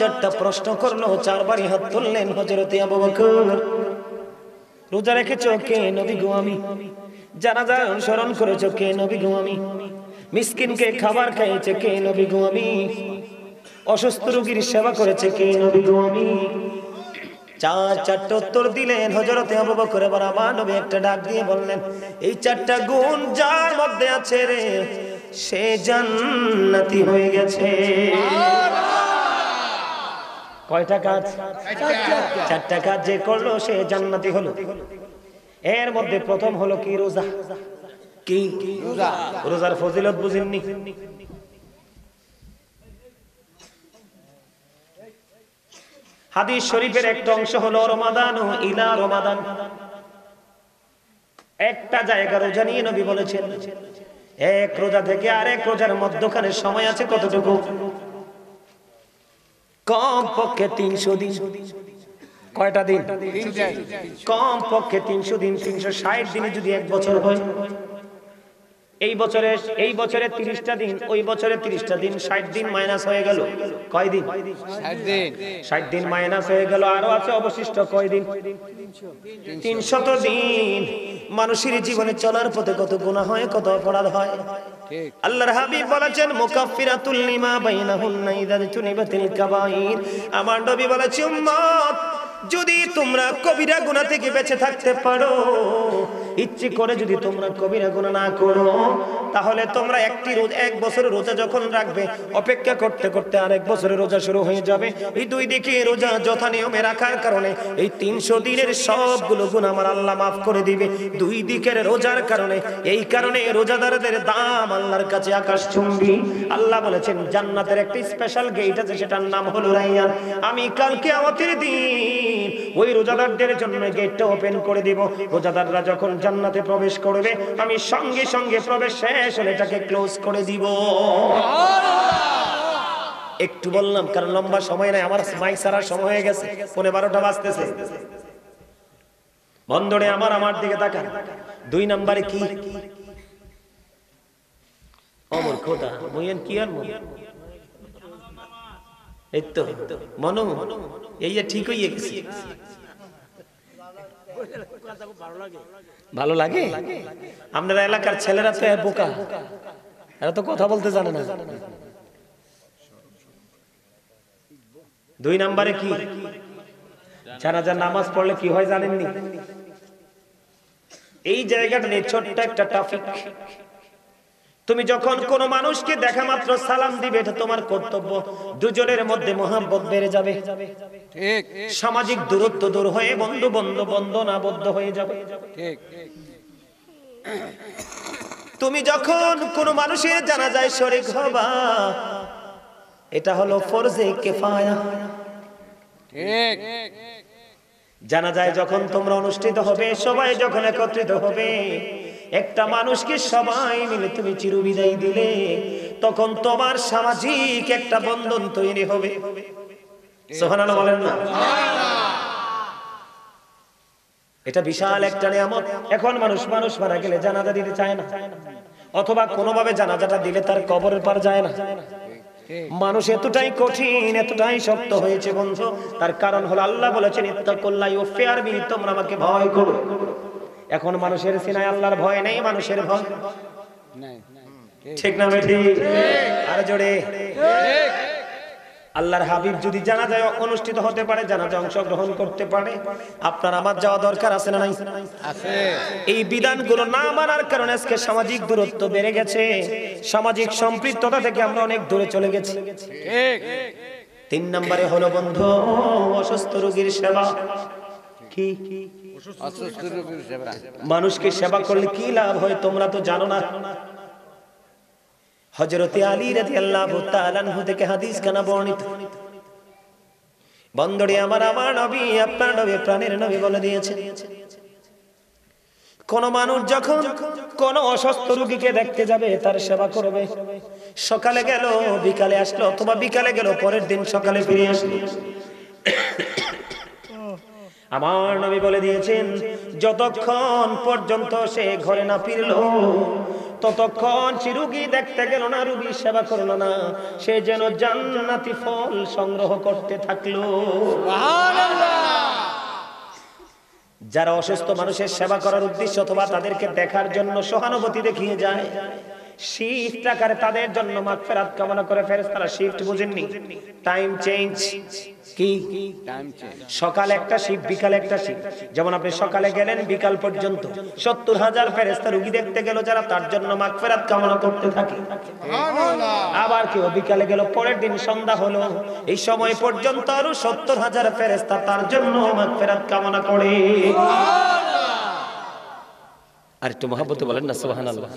চারটা প্রশ্ন করলো, চারবারই হাত তুললেন হযরতে আবু বকর। রোজা রেখেছো? কে? নবী গো আমি। জানাজা অনুসরণ করেছো? কে? নবী গো আমি। মিসকিনকে খাবার খাইয়েছে? কে? নবী গো আমি। অসুস্থ রোগীর সেবা করেছে? কে? নবী গো আমি। চারটা উত্তর দিলেন হযরতে আবু বকর। এবার আমার নবী একটা ডাক দিয়ে বললেন, এই চারটা গুণ যার মধ্যে আছে রে, সে জান্নাতি হয়ে গেছে। কয়টা কাজ? চারটা কাজ যে করলো সে জান্নাতি হলো। এর মধ্যে প্রথম হলো কি? রোজা। কি? রোজা। রোজার ফজিলত বুঝেননি? হাদিস শরীফের একটা অংশ হলো রমাদান ও ইলা রমাদান। একটা জায়গা রোজা নিয়ে নবী বলেছেন, এক রোজা থেকে আরেক রোজার মধ্যখানে সময় আছে কতটুকু? কম পক্ষে 300 দিন। কয়টা দিন? কম পক্ষে 300 দিন। 360 দিনে যদি এক বছর হয়, এই বছরে 30টা দিন, ওই বছরে 30টা দিন, 60 দিন মাইনাস হয়ে গেল। কয় দিন? 60 দিন। 60 দিন মাইনাস হয়ে গেল, আরো আছে অবশিষ্ট কয় দিন? 300 দিন। মানুষের জীবনে চলার পথে কত গুনাহ হয়, কত অপরাধ হয়। আল্লাহর হাবিব বলেছেন, মুকাফফিরাতুল লিমা বাইনাহুন্না ইযা তুনিবাতিল কাবাইর। আমার নবী বলেছেন, উম্মত, যদি তোমরা কবিরা গুনাহ থেকে বেঁচে থাকতে পারো, ইচ্ছে করে যদি তোমরা কবিরা গুনাহ না করো, তাহলে তোমরা এক বছরের রোজা যখন রাখবে, অপেক্ষা করতে করতে আরেক বছরের রোজা শুরু হয়ে যাবে। এই দুই দিকে রোজা যথা নিয়মে রাখার কারণে এই 300 দিনের সবগুলো গুনাহ আমার আল্লাহ মাফ করে দিবে, দুই দিকের রোজার কারণে। এই কারণে রোজাদারদের দাম আল্লাহর কাছে আকাশচুম্বী। আল্লাহ বলেছেন, জান্নাতের একটা স্পেশাল গেট আছে, সেটার নাম হলো রাইয়ান। আমি কাল কিয়ামতের দিন ওই রোজাদারদের জন্য গেটটা ওপেন করে দিব। রোজাদাররা যখন জান্নাতে প্রবেশ করবে, আমি সঙ্গে সঙ্গে প্রবেশ শেষ হলে এটাকে ক্লোজ করে দিব। একটু বললাম কারণ লম্বা সময় নাই, আমার মাইক ছাড়ার সময় হয়ে গেছে, 12:15 বাজতেছে। বন্ধুরে আমার দিকে তাকান। 2 নম্বরে কি? অমর খোদা মইন কি আর মন, এই তো মনো, এই ঠিক হয়ে গেছে। ভালো লাগে? আপনারা এলাকার ছেলেরা তো বোকা, এরা তো কথা বলতে জানে না। 2 নম্বরে কি? জানাজার নামাজ পড়লে কি হয় জানেননি? এই জায়গাটা নিয়ে ছোট্ট একটা টপিক। তুমি যখন কোন মানুষকে দেখা মাত্র সালাম দিবে, এটা তোমার কর্তব্য। দুজনের মধ্যে মহব্বত বেড়ে যাবে, ঠিক। সামাজিক দূরত্ব দূর হয়ে বন্ধনাবদ্ধ হয়ে যাবে, ঠিক। তুমি যখন কোন মানুষের জানাজায় শরীক হবা, এটা হলো ফরজে কিফায়া, ঠিক। জানাজায় যখন তোমরা অনুষ্ঠিত হবে, সবাই যখন একত্রিত হবে, একটা মানুষকে সবাই মিলে তুমি চিরবিদায় দিলে, তখন তোমার সামাজিক একটা বন্ধন তৈরি হবে। সুবহানাল্লাহ বলেন না? এটা বিশাল একটা নিয়ামত। এখন মানুষ মারা গেলে জানাজা দিতে চায় না, অথবা কোনোভাবে জানাজাটা দিলে তার কবরের পার যায় না। মানুষ এতটাই কঠিন, এতটাই শক্ত হয়েছে বন্ধু। তার কারণ হলো আল্লাহ বলেছেন, ইত্তাকুল্লাহ ওয়াফিরবি, তোমরা আমাকে ভয় করো। এখন মানুষের সিনায় আল্লাহর ভয় নেই, মানুষের ভয় নাই, ঠিক না বেটি? আর জোরে ঠিক। আল্লাহর হাবিব যদি জানাজায় অনুষ্ঠিত হতে পারে, জানাজায় অংশগ্রহণ করতে পারে, আপনার আমার যাওয়া দরকার আছে না নাই? আছে। এই বিধানগুলো না মানার কারণে আজকে সামাজিক দূরত্ব বেড়ে গেছে, সামাজিক সম্পৃক্ততা থেকে আমরা অনেক দূরে চলে গেছি, ঠিক। 3 নম্বরে হলো বন্ধু অসুস্থ রোগীর সেবা। কি? মানুষকে সেবা করলে কি লাভ হয় তোমরা তো জানো না। হযরতে আলী রাদিয়াল্লাহু তাআলা আনহু থেকে হাদিস কানা বর্ণিত। বন্ধুরে আমার নবী, আপনার নবী, প্রাণের নবী বলে দিয়েছেন, কোন মানুষ যখন কোন অসুস্থ রোগীকে দেখতে যাবে, তার সেবা করবে। সকালে গেল, বিকালে আসলো, অথবা বিকালে গেল, পরের দিন সকালে ফিরে আসলো। আমার নবী বলে দিয়েছেন, যতক্ষণ পর্যন্ত সে ঘরে না ফিরলো, ততক্ষণ সে রোগী দেখতে গেল না, রোগীর সেবা করলো না, সে যেন জান্নাতি ফল সংগ্রহ করতে থাকলো। যারা অসুস্থ মানুষের সেবা করার উদ্দেশ্য অথবা তাদেরকে দেখার জন্য সহানুভূতি দেখিয়ে যায়, শিফট আকারে তাদের জন্য মাগফিরাত কামনা করে ফেরেশতারা। শিফট বুঝেননি? Time change. কি সকাল একটা শিফট, বিকাল একটা শিফট। যেমন আপনি সকালে গেলেন, বিকাল পর্যন্ত 70,000 ফেরেশতা রোগী দেখতে গেল, যারা তার জন্য মাগফিরাত কামনা করতে থাকে। আবার কেউ বিকালে গেল, পরের দিন সন্ধ্যা হলো, এই সময় পর্যন্ত আরো 70,000 ফেরেশতা তার জন্য মাগফিরাত কামনা করে। আর একটু মহব্বতে বলেন না সুবহানাল্লাহ।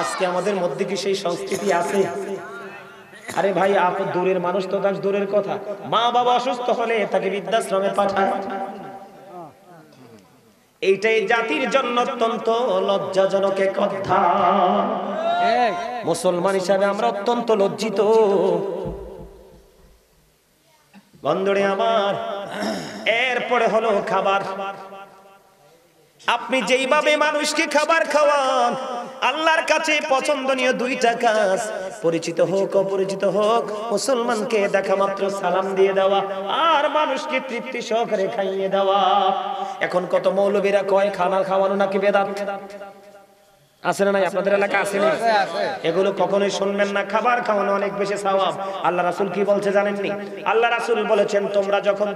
আজকে আমাদের মধ্যে কি সেই সংস্কৃতি আছে? আরে ভাই, আপনি দূরের মানুষ তো তার দূরের কথা, মা বাবা অসুস্থ হলে তাকে বৃদ্ধাশ্রমে পাঠায়। এইটাই জাতির জন্য অত্যন্ত লজ্জাজনক এক কথা। মুসলমান হিসাবে আমরা অত্যন্ত লজ্জিত। বন্ধুরে আমার, এরপরে হলো খাবার। আপনি যেইভাবে মানুষকে খাবার খাওয়ান, আল্লাহর কাছে পছন্দনীয় দুইটা কাজ, পরিচিত হোক অপরিচিত হোক, মুসলমানকে দেখা মাত্র সালাম দিয়ে দেওয়া আর মানুষকে তৃপ্তি সহকারে খাইয়ে দেওয়া। এখন কত মৌলবীরা কয় খানা খাওয়ানো নাকি বেদাত। আছে না নাই? আপনাদের এলাকা আছে না? এগুলো কখনোই শুনবেন না। খাবার খাওয়ানো অনেক বেশি সওয়াব। আল্লাহ রাসূল কি বলছে জানেননি? আল্লাহ রাসূল বলেছেন, তোমরা যখন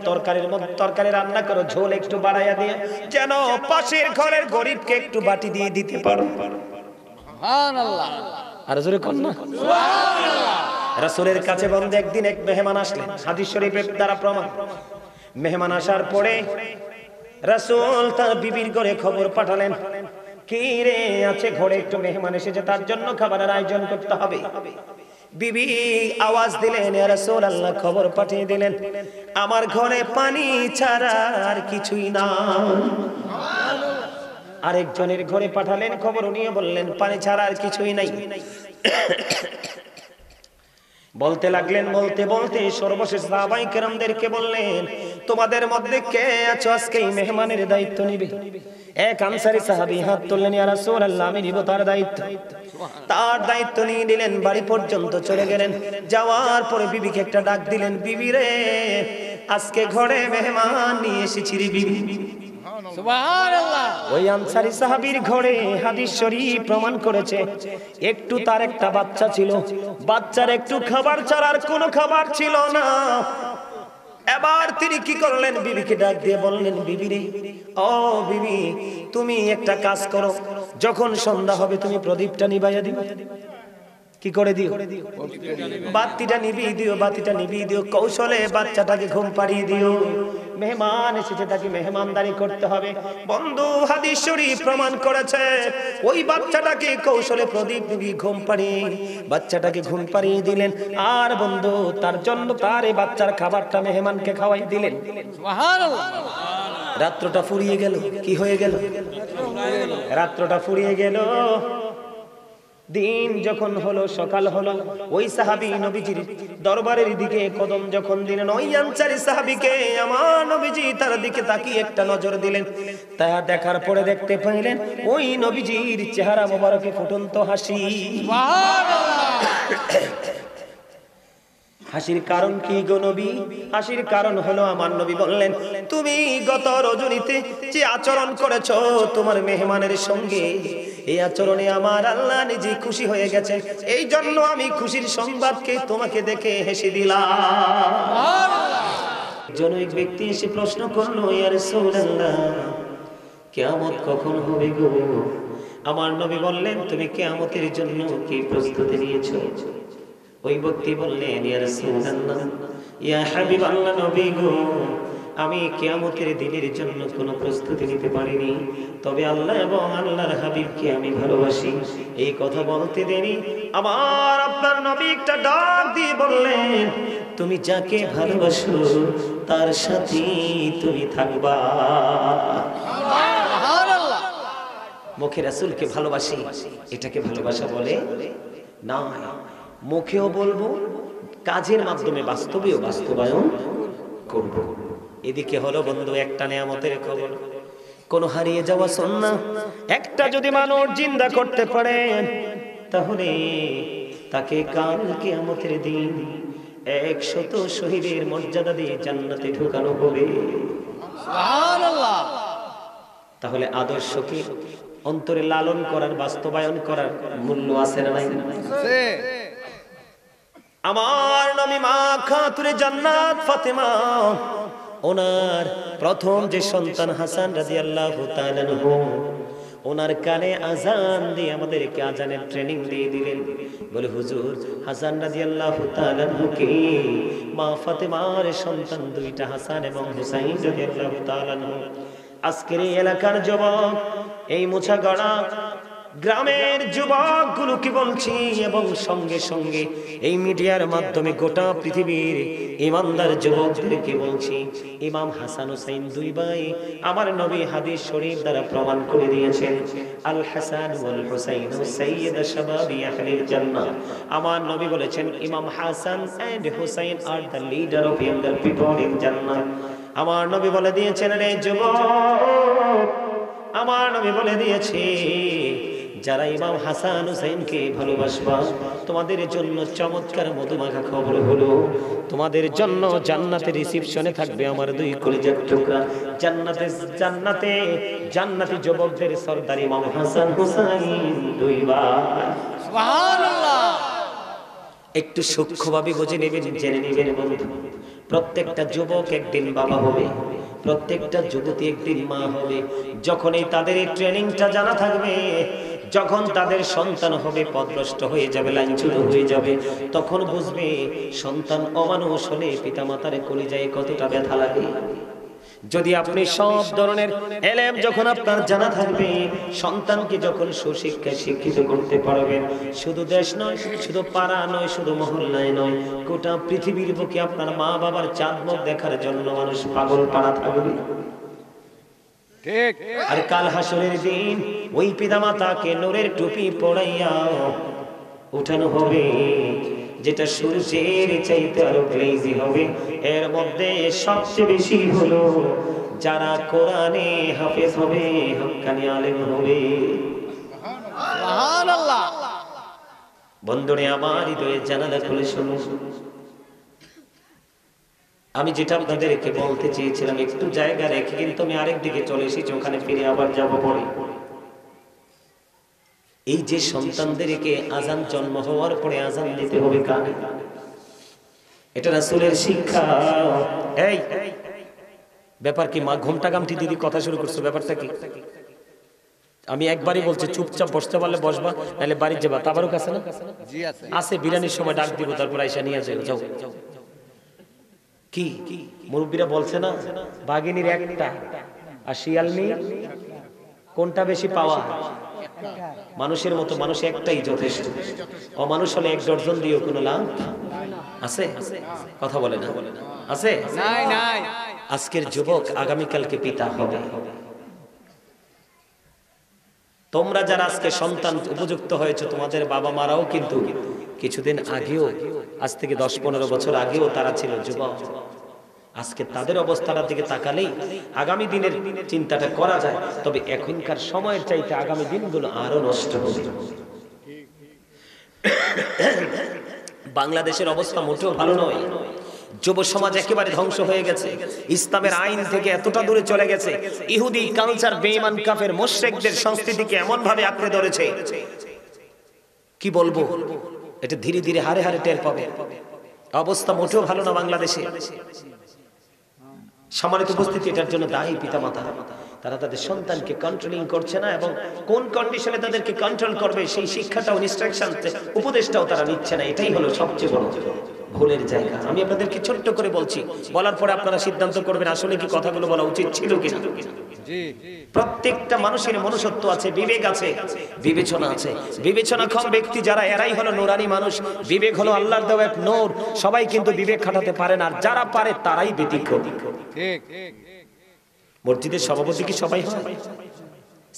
তরকারি রান্না করো, ঝোল একটু বাড়াইয়া দিয়ে যেন পাশের ঘরের গরিবকে একটু বাটি দিয়ে দিতে পারো। সুবহানাল্লাহ। আর জোরে কোন না সুবহানাল্লাহ। রাসূলের কাছে বন্ধু একদিন এক মেহমান আসলেন, হাদিস শরীফের দ্বারা প্রমাণ। মেহমান আসার পরে রাসূল তার বিবির ঘরে খবর পাঠালেন, কি রে আছে ঘরে, একটু মেহমান এসেছে, তার জন্য খাবারের আয়োজন করতে হবে। বিবি আওয়াজ দিলেন, ইয়া রাসূলুল্লাহ, খবর পাঠিয়ে দিলেন, আমার ঘরে পানি ছাড়া আর কিছুই না। আরেকজনের ঘরে পাঠালেন, খবর নিয়ে বললেন, পানি ছাড়া আর কিছুই নাই। বলতে লাগলেন, বলতে বলতে সর্বশেষ সাহাবায়ে কেরামদেরকে বললেন, তোমাদের মধ্যে কে আছো আজকে এই মেহমানের দায়িত্ব নিবে? এক আনসারী সাহাবী হাত তুললেন, ইয়া রাসূলুল্লাহ, আমি নিব তার দায়িত্ব। তার দায়িত্ব নিয়ে নিলেন, বাড়ি পর্যন্ত চলে গেলেন। যাওয়ার পরে বিবিকে একটা ডাক দিলেন, বিবি রে, আজকে ঘরে মেহমান নিয়ে এসেছি রে বিবি। সুবহানাল্লাহ। ওই আনসারী সাহাবীর ঘরে হাদিস শরীফ প্রমাণ করেছে, একটু তার একটা বাচ্চা ছিল, বাচ্চার একটু খাবার ছাড়ার কোনো খাবার ছিল না। এবার তিনি কি করলেন, বিবিকে ডাক দিয়ে বললেন, বিবি রে, ও বিবি, তুমি একটা কাজ করো, যখন সন্ধ্যা হবে তুমি প্রদীপটা নিভাইয়া দিও। কি করে দিও? বাতিটা নিভিয়ে দিও, বাতিটা নিভিয়ে দিও, কৌশলে বাচ্চাটাকে ঘুম পাড়িয়ে দিও। মেহমান এসেছে, তাকে মেহমানদারি করতে হবে। বন্ধু, হাদিস শরীফ প্রমাণ করেছে, ওই বাচ্চাটাকে কৌশলে প্রদীপ নিভিয়ে ঘুম পাড়িয়ে বাচ্চাটাকে ঘুম পাড়িয়ে দিলেন। আর বন্ধু, তার জন্য তার এই বাচ্চার খাবারটা মেহমানকে খাওয়াই দিলেন। সুবহানাল্লাহ। রাত্রটা ফুরিয়ে গেল। কি হয়ে গেল? রাত্রটা ফুরিয়ে গেল। দিন যখন হলো, সকাল হলো, ওই সাহাবী নবীজির দরবারের দিকে কদম যখন দিলেন, ওই আনসারী সাহাবীকে আমার নবীজি তার দিকে তাকিয়ে একটা নজর দিলেন। তা দেখার পরে দেখতে পাইলেন ওই নবীজির চেহারা মোবারকে ফুটন্ত হাসি। সুবহানাল্লাহ। হাসির কারণ কি গো নবী? হাসির কারণ হলো, আমার নবী বললেন, তুমি গত রজনীতে যে আচরণ করেছো তোমার মেহমানের সঙ্গে, এই আচরণে আমার আল্লাহ নিজে খুশি হয়ে গেছে, এই জন্য আমি খুশির সংবাদকে তোমাকে দেখে হেসে দিলাম। জনৈক ব্যক্তি এসে প্রশ্ন করলো, ইয়া রাসূলুল্লাহ, কিয়ামত কখন হবে গো? আমার নবী বললেন, তুমি কিয়ামতের জন্য কি প্রস্তুতি নিয়েছো? ওই ব্যক্তি বললেন, ইয়া রাসূলুল্লাহ, ইয়া হাবিবাল্লাহ, নবী গো, আমি কিয়ামতের দিনের জন্য কোনো প্রস্তুতি নিতে পারিনি, তবে আল্লাহ এবং আল্লাহর হাবিবকে আমি ভালোবাসি। এই কথা বলতে দেরি আমার আপনার নবী একটা ডাক দিয়ে বললেন, তুমি যাকে ভালোবাসো তার সাথে তুমি থাকবা। সুবহানাল্লাহ। মুখে রাসূলকে ভালোবাসি, এটাকে ভালোবাসা বলে না। মুখেও বলবো, কাজের মাধ্যমে বাস্তবেও বাস্তবায়ন করব। এদিকে হলো বন্ধু একটা নেয়ামতের খবর, কোন হারিয়ে যাওয়া সুন্নাহ একটা যদি মানুষ জিন্দা করতে পারে, তাহলে তাকে কাল কিয়ামতের দিন 100 শহীদের মর্যাদা দিয়ে জান্নাতে ঢোকানো হবে। সুবহানাল্লাহ। তাহলে আদর্শকে অন্তরে লালন করার, বাস্তবায়ন করার মূল্য আছে না নাই? আছে। আমার নবী মা খাতুনে জান্নাত ফাতেমা, ওনার প্রথম যে সন্তান হাসান রাদিয়াল্লাহু তাআলা আনহু, ওনার কানে আজান দিয়ে আমাদেরকে আজানের ট্রেনিং দিয়ে দিলেন। বলে হুজুর, হাসান রাদিয়াল্লাহু তাআলা আনহুকে মা ফাতেমার সন্তান দুইটা হাসান এবং হুসাইন রাদিয়াল্লাহু তাআলা আনহু। আজকের এই এলাকার যুবক, এই মুছাগড়া গ্রামের যুবকগুলোকে বলছি, এবং সঙ্গে সঙ্গে এই মিডিয়ার মাধ্যমে গোটা পৃথিবীর ইমানদার যুবকদেরকে বলছি, ইমাম হাসান হুসাইন দুই ভাই আমার নবী হাদিস শরীফ দ্বারা প্রমাণ করে দিয়েছেন, আল হাসান ওয়াল হুসাইন সাইয়্যিদা শাবাবি আহলিল জান্নাহ। আমার নবী বলেছেন, ইমাম Hasan and Husain are the leader of younger people in জান্নাহ। আমার নবী বলে দিয়েছেন, রে যুবক, আমার নবী বলে দিয়েছে, যারা ইমাম হাসান হুসাইনকে ভালোবাসবা, তোমাদের জন্য চমৎকার মধুমাখা খবর হলো, তোমাদের জন্য জান্নাতে রিসিপশনে থাকবে আমার দুই কলিজার টুকরা। জান্নাতে জান্নাতি যুবকদের সরদার ইমাম হাসান হুসাইন দুই ভাই। সুবহানাল্লাহ। একটু সূক্ষ্মভাবে বুঝে নেবেন, জেনে নেবেন বন্ধু, প্রত্যেকটা যুবক একদিন বাবা হবে, প্রত্যেকটা যুবতী একদিন মা হবে। যখনই তাদের এই ট্রেনিংটা জানা থাকবে, যখন তাদের সন্তান হবে পথভ্রষ্ট হয়ে যাবে, লাঞ্ছিত হয়ে যাবে, তখন বুঝবে সন্তান অমানুষ হলে পিতামাতার কলিজায় কতটা ব্যথা লাগে। যদি আপনি সব ধরনের এলেম যখন আপনার জানা থাকবে, সন্তানকে যখন সুশিক্ষায় শিক্ষিত করতে পারবেন, শুধু দেশ নয়, শুধু পাড়া নয়, শুধু মহল্লায় নয়, গোটা পৃথিবীর বুকে আপনার মা বাবার চাঁদমুখ দেখার জন্য মানুষ পাগল পাড়া থাকবে। আর কাল হাসরের দিন ওই পিতামাতাকে নূরের টুপি পরাইয়া উঠানো হবে, যেটা সূর্যের চাইতে আরো গ্লেজি হবে। এর মধ্যে সবচেয়ে বেশি হলো যারা কোরআনে হাফেজ হবে, হক্কানি আলেম হবে। সুবহানাল্লাহ। বন্ধুরে আমার হৃদয়ে জানালা খুলে শুনুন, আমি যেটা আপনাদেরকে বলতে চেয়েছিলাম একটু জায়গা রেখে, কিন্তু আমি আরেক দিকে চলে এসেছি, ওখানে ফিরে আবার যাব পরে। এই যে সন্তানদেরকে আজান জন্ম হওয়ার পরে আজান দিতে হবে কানে, এটা রাসূলের শিক্ষা। এই ব্যাপার কি মা ঘুমটা গামটি দিদি কথা শুরু করছো, ব্যাপারটা কি? আমি একবারই বলছি, চুপচাপ বসতে পারলে বসবা, নাহলে বাড়ি যাবা। তাবারুক আছে না? জি আছে। আছে, বিরানির সময় ডাক দিব, তারপর আইসা নিয়ে যাও। কি মুরব্বীরা বলছে না, বাঘিনীর একটা আর শিয়ালনি কোনটা বেশি পাওয়া? মানুষের মতো মানুষ একটাই যথেষ্ট, অমানুষ হলে 1 ডজন দিয়েও কোনো লাভ আছে? কথা বলে না, আছে? নাই। আজকের যুবক আগামীকালকে পিতা হবে। তোমরা যারা আজকে সন্তান উপযুক্ত হয়েছে, তোমাদের বাবা মারাও কিন্তু কিছুদিন আগেও, আজ থেকে 10-15 বছর আগেও তারা ছিল যুবক। আজকে তাদের অবস্থার দিকে তাকালেই আগামী দিনের চিন্তাটা করা যায়। তবে এখনকার সময়ের চাইতে আগামী দিনগুলো আরো নষ্ট হবে। বাংলাদেশের অবস্থা মোটেও ভালো নয়। যুব সমাজ একেবারে ধ্বংস হয়ে গেছে, ইসলামের আইন থেকে এতটা দূরে চলে গেছে। ইহুদি কালচার, বেঈমান কাফের মুশরিকদের সংস্কৃতিকে এমন ভাবে আঁকড়ে ধরেছে, কি বলবো, এটা ধীরে ধীরে হারে হারে টের পাবে। অবস্থা মোটেও ভালো না বাংলাদেশে। সম্মানিত উপস্থিতি, এটার জন্য দায়ী পিতামাতা। তারা তাদের সন্তানকে কন্ট্রোলিং করছে না, এবং কোন কন্ডিশনে তাদেরকে কন্ট্রোল করবে সেই শিক্ষাটাও, ইনস্ট্রাকশন, উপদেশটাও তারা নিচ্ছে না। এটাই হলো সবচেয়ে বড় ভুলের জায়গা। আমি আপনাদেরকে ছোট্ট করে বলছি, বলার পরে আপনারা সিদ্ধান্ত করবেন আসলে কি কথাগুলো বলা উচিত ছিল কিনা। প্রত্যেকটা মানুষের মনুষ্যত্ব আছে, বিবেক আছে, বিবেচনা আছে। বিবেচনাক্ষম ব্যক্তি যারা, এরাই হলো নুরানি মানুষ। বিবেক হলো আল্লাহর দেওয়া এক নূর। সবাই কিন্তু বিবেক খাটাতে পারে না, আর যারা পারে তারাই ব্যতিক্রম। ঠিক। মসজিদের সভাপতি কি সবাই হয়?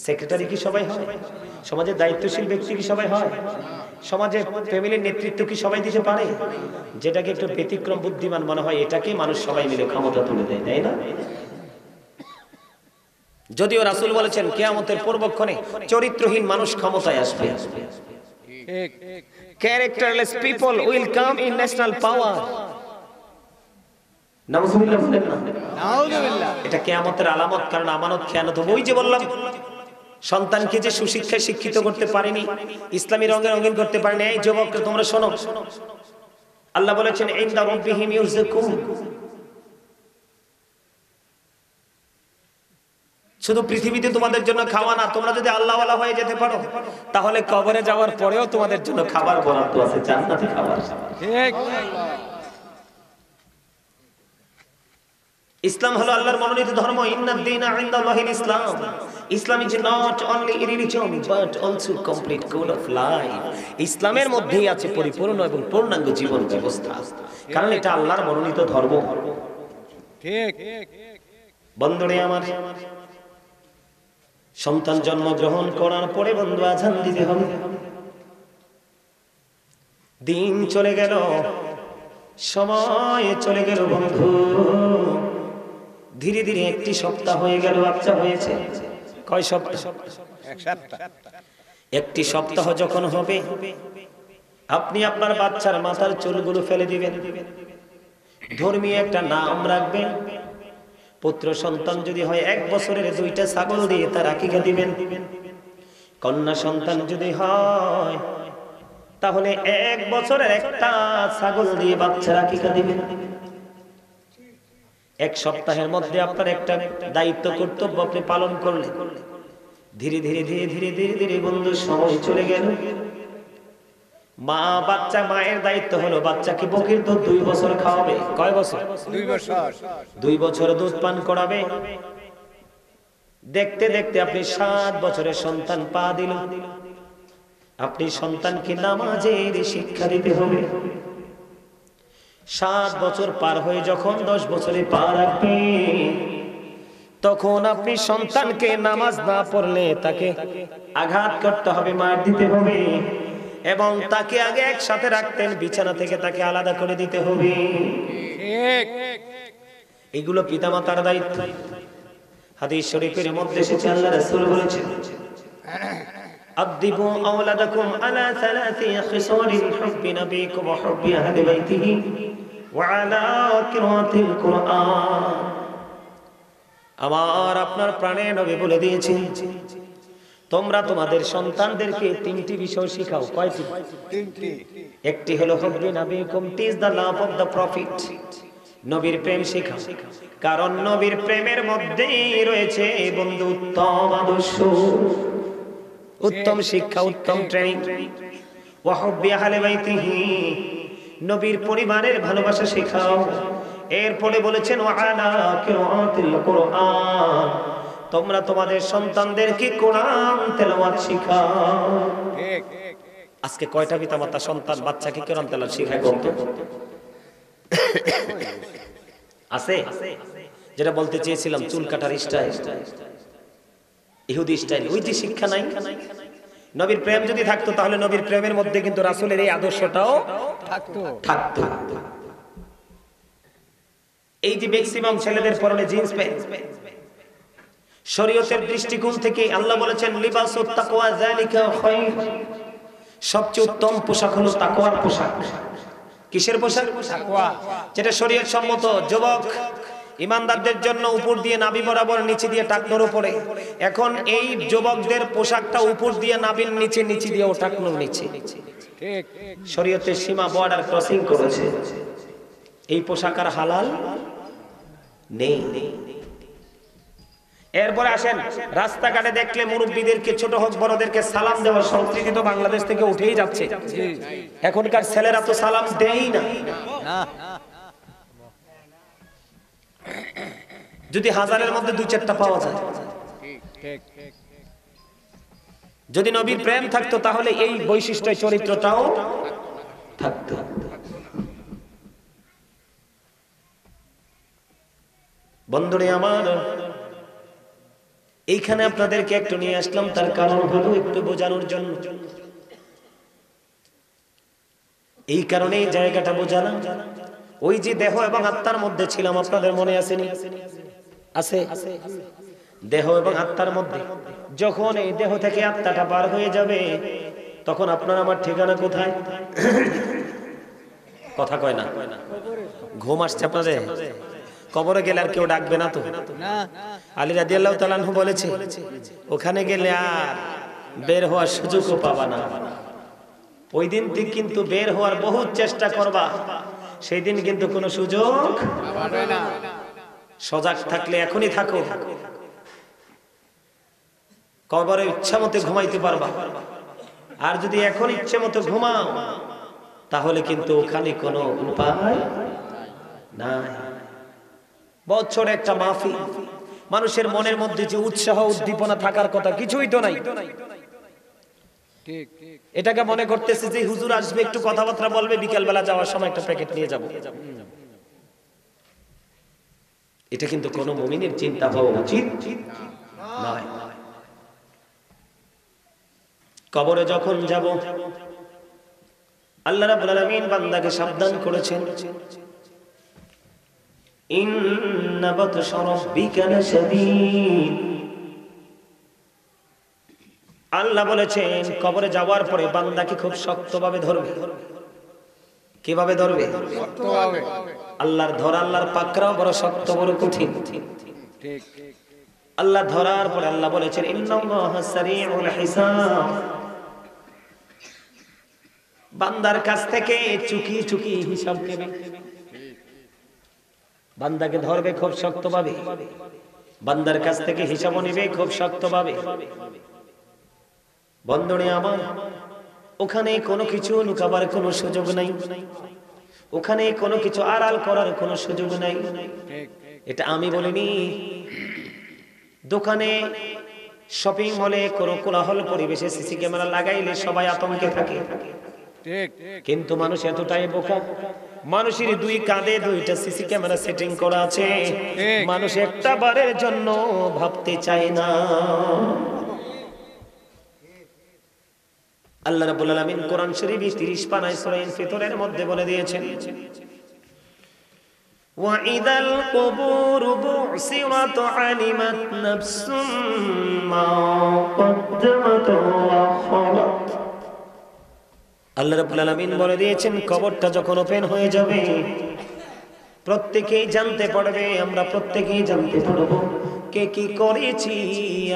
সেক্রেটারি কি সবাই হয়? সমাজের দায়িত্বশীল ব্যক্তি কি সবাই হয়? সমাজের ফ্যামিলির নেতৃত্ব কি সবাই দিতে পারে? যেটাকে একটু ব্যতিক্রম বুদ্ধিমান মনে হয়, এটাকে মানুষ সবাই মিলে ক্ষমতা তুলে দেয়, তাই না? যদিও রাসূল বলেছেন কিয়ামতের পূর্বক্ষণে চরিত্রহীন মানুষ ক্ষমতায় আসবে, characterless people will come in national power. নাউজুবিল্লাহ বলেন না, নাউজুবিল্লাহ। এটা কিয়ামতের আলামত, কারণ আমানত খেয়ানত হবে। ওই যে বললাম, সন্তানকে যে সুশিক্ষায় শিক্ষিত করতে পারেনি, ইসলামী রঙে রঙিন করতে পারেনি। এই যুবকরা তোমরা শোনো, আল্লাহ বলেছেন ইনদা রাব্বিহিম ইউরযাকুন। শুধু পৃথিবীতে তোমাদের জন্য খাওয়া না, তোমরা যদি আল্লাহওয়ালা হয়ে যেতে পারো তাহলে কবরে যাওয়ার পরেও তোমাদের জন্য খাবার বরাদ্দ আছে, জান্নাতি খাবার। ঠিক। ইসলাম হলো আল্লাহর মনোনীত ধর্ম। ইন্নাদ দীনা ইনদাল্লাহিল ইসলাম। Islam is not only a religion but also complete code of life. ইসলামের মধ্যেই আছে পরিপূর্ণ এবং পূর্ণাঙ্গ জীবন ব্যবস্থা, কারণ এটা আল্লাহর মনোনীত ধর্ম। ঠিক। বন্ধুরে আমার, সন্তান জন্মগ্রহণ করার পরে বন্ধু আযান দিতে হবে। দিন চলে গেল, সময় চলে গেল বন্ধু, ধীরে ধীরে একটি সপ্তাহ হয়ে গেল, বাচ্চা হয়েছে। কয় সপ্তাহ? এক সপ্তাহ। একটি সপ্তাহ যখন হবে, আপনি আপনার বাচ্চার মাথার চুলগুলো ফেলে দিবেন, ধর্মীয় একটা নাম রাখবেন। পুত্র সন্তান যদি হয় 1 বছরের 2টা ছাগল দিয়ে তার আকিকা দিবেন। কন্যা সন্তান যদি হয় তাহলে 1 বছরের একটা ছাগল দিয়ে বাচ্চার আকিকা দিবেন। 1 সপ্তাহের মধ্যে আপনার একটা দায়িত্ব কর্তব্য আপনি পালন করলেন। ধীরে ধীরে ধীরে ধীরে ধীরে ধীরে বন্ধু সময় চলে গেল। মা বাচ্চা, মায়ের দায়িত্ব হলো বাচ্চাকে বকির দুধ 2 বছর খাওয়াবে। কয় বছর? 2 বছর। 2 বছর দুধ পান করাবে। দেখতে দেখতে আপনি 7 বছরের সন্তান পা দিল। আপনি সন্তানকে নামাজের শিক্ষা দিতে হবে। 7 বছর পার হয়ে যখন 10 বছরে পা রাখবে, তখন আপনি সন্তানকে নামাজ না পড়লে তাকে আঘাত করতে হবে, মার দিতে হবে, এবং তাকে আগে একসাথে রাখতেন, বিছানা থেকে তাকে আলাদা করে দিতে হবে। এগুলো পিতামাতার দায়িত্ব। হাদিস শরীফের মধ্যে এসেছে, আল্লাহ রাসূল বলেছেন আদিবু আওলাদাকুম আলা সালাসি খিসালিল হুব্বি নাবিকুম ওয়া হুব্বি আহলি বাইতিহি ওয়া আলা কিরাতিল কুরআন। আমার আপনার প্রাণে নবী বলে দিয়েছেন, তোমরা তোমাদের সন্তানদেরকে 3টি বিষয় শিখাও। কয়টি? 3টি। একটি হলো হুব্বি নাবিকুম, teach the love of the prophet. নবীর প্রেম শেখাও, কারণ নবীর প্রেমের মধ্যেই রয়েছে বন্ধু উত্তম আদর্শ, উত্তম শিক্ষা, উত্তম ট্রেনিং। ওয়া হুব্বি আহলি বাইতিহি, নবীর পরিবারের ভালোবাসা শেখাও। এরপরে বলেছেন ওয়া আলা কিরাতিল কুরআন, তোমরা তোমাদের সন্তানদেরকে কোরআন তেলাওয়াত শেখাও। ঠিক। আজকে কয়টা পিতামাতা সন্তান বাচ্চাকে কোরআন তেলাওয়াত শেখায় বলতো? আছে? যেটা বলতে চেয়েছিলাম, চুল কাটার স্টাইল, ইহুদি স্টাইল, ওই যে শিক্ষা নাই। নবীর প্রেম যদি থাকতো তাহলে নবীর প্রেমের মধ্যে কিন্তু রাসূলের এই আদর্শটাও থাকতো। এই যে ম্যাক্সিমাম ছেলেদের পরনে জিন্স প্যান্ট, শরীয়তের দৃষ্টিকোণ থেকে আল্লাহ বলেছেন লিবাসুত তাকওয়া যালিকা খায়র, সবচেয়ে উত্তম পোশাক হলো তাকওয়ার পোশাক। কিসের পোশাক? তাকওয়া, যেটা শরীয়ত সম্মত। যুবক ইমানদারদের জন্য উপর দিয়ে নাভি বরাবর, নিচে দিয়ে টাকনোর উপরে। এখন এই যুবকদের পোশাকটা উপর দিয়ে নাভির নিচে, নিচে দিয়ে ও টাকনোর নিচে। ঠিক। শরীয়তের সীমা বর্ডার ক্রসিং করেছে। এই পোশাক আর হালাল নেই। এরপরে আসেন, রাস্তাঘাটে দেখলে মুরব্বীদেরকে, ছোট হোক বড়দেরকে সালাম দেওয়ার সংস্কৃতি তো বাংলাদেশ থেকে উঠেই যাচ্ছে। এখনকার ছেলেরা তো সালাম দেয়ই না। যদি 1000-এর মধ্যে 2-4টা পাওয়া যায়। যদি নবীর প্রেম থাকতো তাহলে এই বৈশিষ্ট্য, চরিত্রটাও থাকতো। বন্ধুরে আমার, এইখানে আপনাদেরকে একটু নিয়ে আসলাম, তার কারণ হলো একটু বোঝানোর জন্য। এই কারণে এই জায়গাটা বোঝালাম। ওই যে দেহ এবং আত্মার মধ্যে ছিলাম, আপনাদের মনে আসেনি? আছে? দেহ এবং আত্মার মধ্যে। যখন এই দেহ থেকে আত্মাটা পার হয়ে যাবে তখন আপনার আমার ঠিকানা কোথায়? কথা কয় না। ঘুম আসছে আপনাদের? কবরে গেলে আর কেউ ডাকবে না তো? আলী রাদিয়াল্লাহু তাআলা আনহু বলেছে ওখানে গেলে আর বের হওয়ার সুযোগও পাবা না। ওই দিন কিন্তু বের হওয়ার বহু চেষ্টা করবা, সেই দিন কিন্তু কোনো সুযোগ পাবে না। সজাগ থাকলে এখনই থাকো, কবরে ইচ্ছা মতো ঘুমাইতে পারবা। আর যদি এখন ইচ্ছে মতো ঘুমাও তাহলে কিন্তু ওখানে কোনো উপায় নাই। বছর একটা মাহফিল, মানুষের মনের মধ্যে যে উৎসাহ উদ্দীপনা থাকার কথা কিছুই তো নাই। এটাকে মনে করতেছে যে হুজুর আসবে, একটু কথাবার্তা বলবে, বিকেল বেলা যাওয়ার সময় একটা প্যাকেট নিয়ে যাব। এটা কিন্তু কোনো মুমিনের চিন্তা হওয়া উচিত নয়। কবরে যখন যাব আল্লাহ রাব্বুল আলামিন বান্দাকে সাবধান করেছেন, ইন্না বাতশা রাব্বিকা লাশাদীদ। আল্লাহ বলেছেন কবরে যাওয়ার পরে বান্দাকে খুব শক্তভাবে ধরবে। কিভাবে ধরবে? শক্তভাবে। আল্লাহর ধরা, আল্লাহর পাকড়াও বড় শক্ত, বড় কঠিন। ঠিক। আল্লাহ ধরার পরে আল্লাহ বলেছেন ইন্নাল্লাহা সারিউল হিসাব। বান্দার কাছ থেকে চুকি চুকি হিসাব নেবে। বান্দাকে ধরবে খুব শক্তভাবে, বান্দার কাছ থেকে হিসাব নেবে খুব শক্তভাবে। বন্ধুরে আমার, ওখানে কোনো কিছু লুকাবার কোনো সুযোগ নাই, ওখানে কোনো কিছু আড়াল করার কোনো সুযোগ নাই। এটা আমি বলিনি। দোকানে, শপিং মলে কোনো কোলাহল পরিবেশে সিসি ক্যামেরা লাগাইলে সবাই আতঙ্কে থাকে, কিন্তু মানুষ এতটাই বোকা, মানুষের দুই কাঁধে দুইটা সিসি ক্যামেরা সেটিং করা আছে, মানুষ একটা বারের জন্য ভাবতে চায় না। আল্লাহ রাব্বুল আলামিন কোরআন শরীফে 30 পানায় সূরা ইনফিতরের মধ্যে বলে দিয়েছেন ওয়া ইদাল কুবুর বুসিরাত আলিমাত নাফসুম মা কদ্দামাত ওয়া খালাত। আল্লাহ রাব্বুল আলামিন বলে দিয়েছেন কবরটা যখন ওপেন হয়ে যাবে প্রত্যেকেই জানতে পারবে, আমরা প্রত্যেকেই জানতে পারবো কে কি করেছি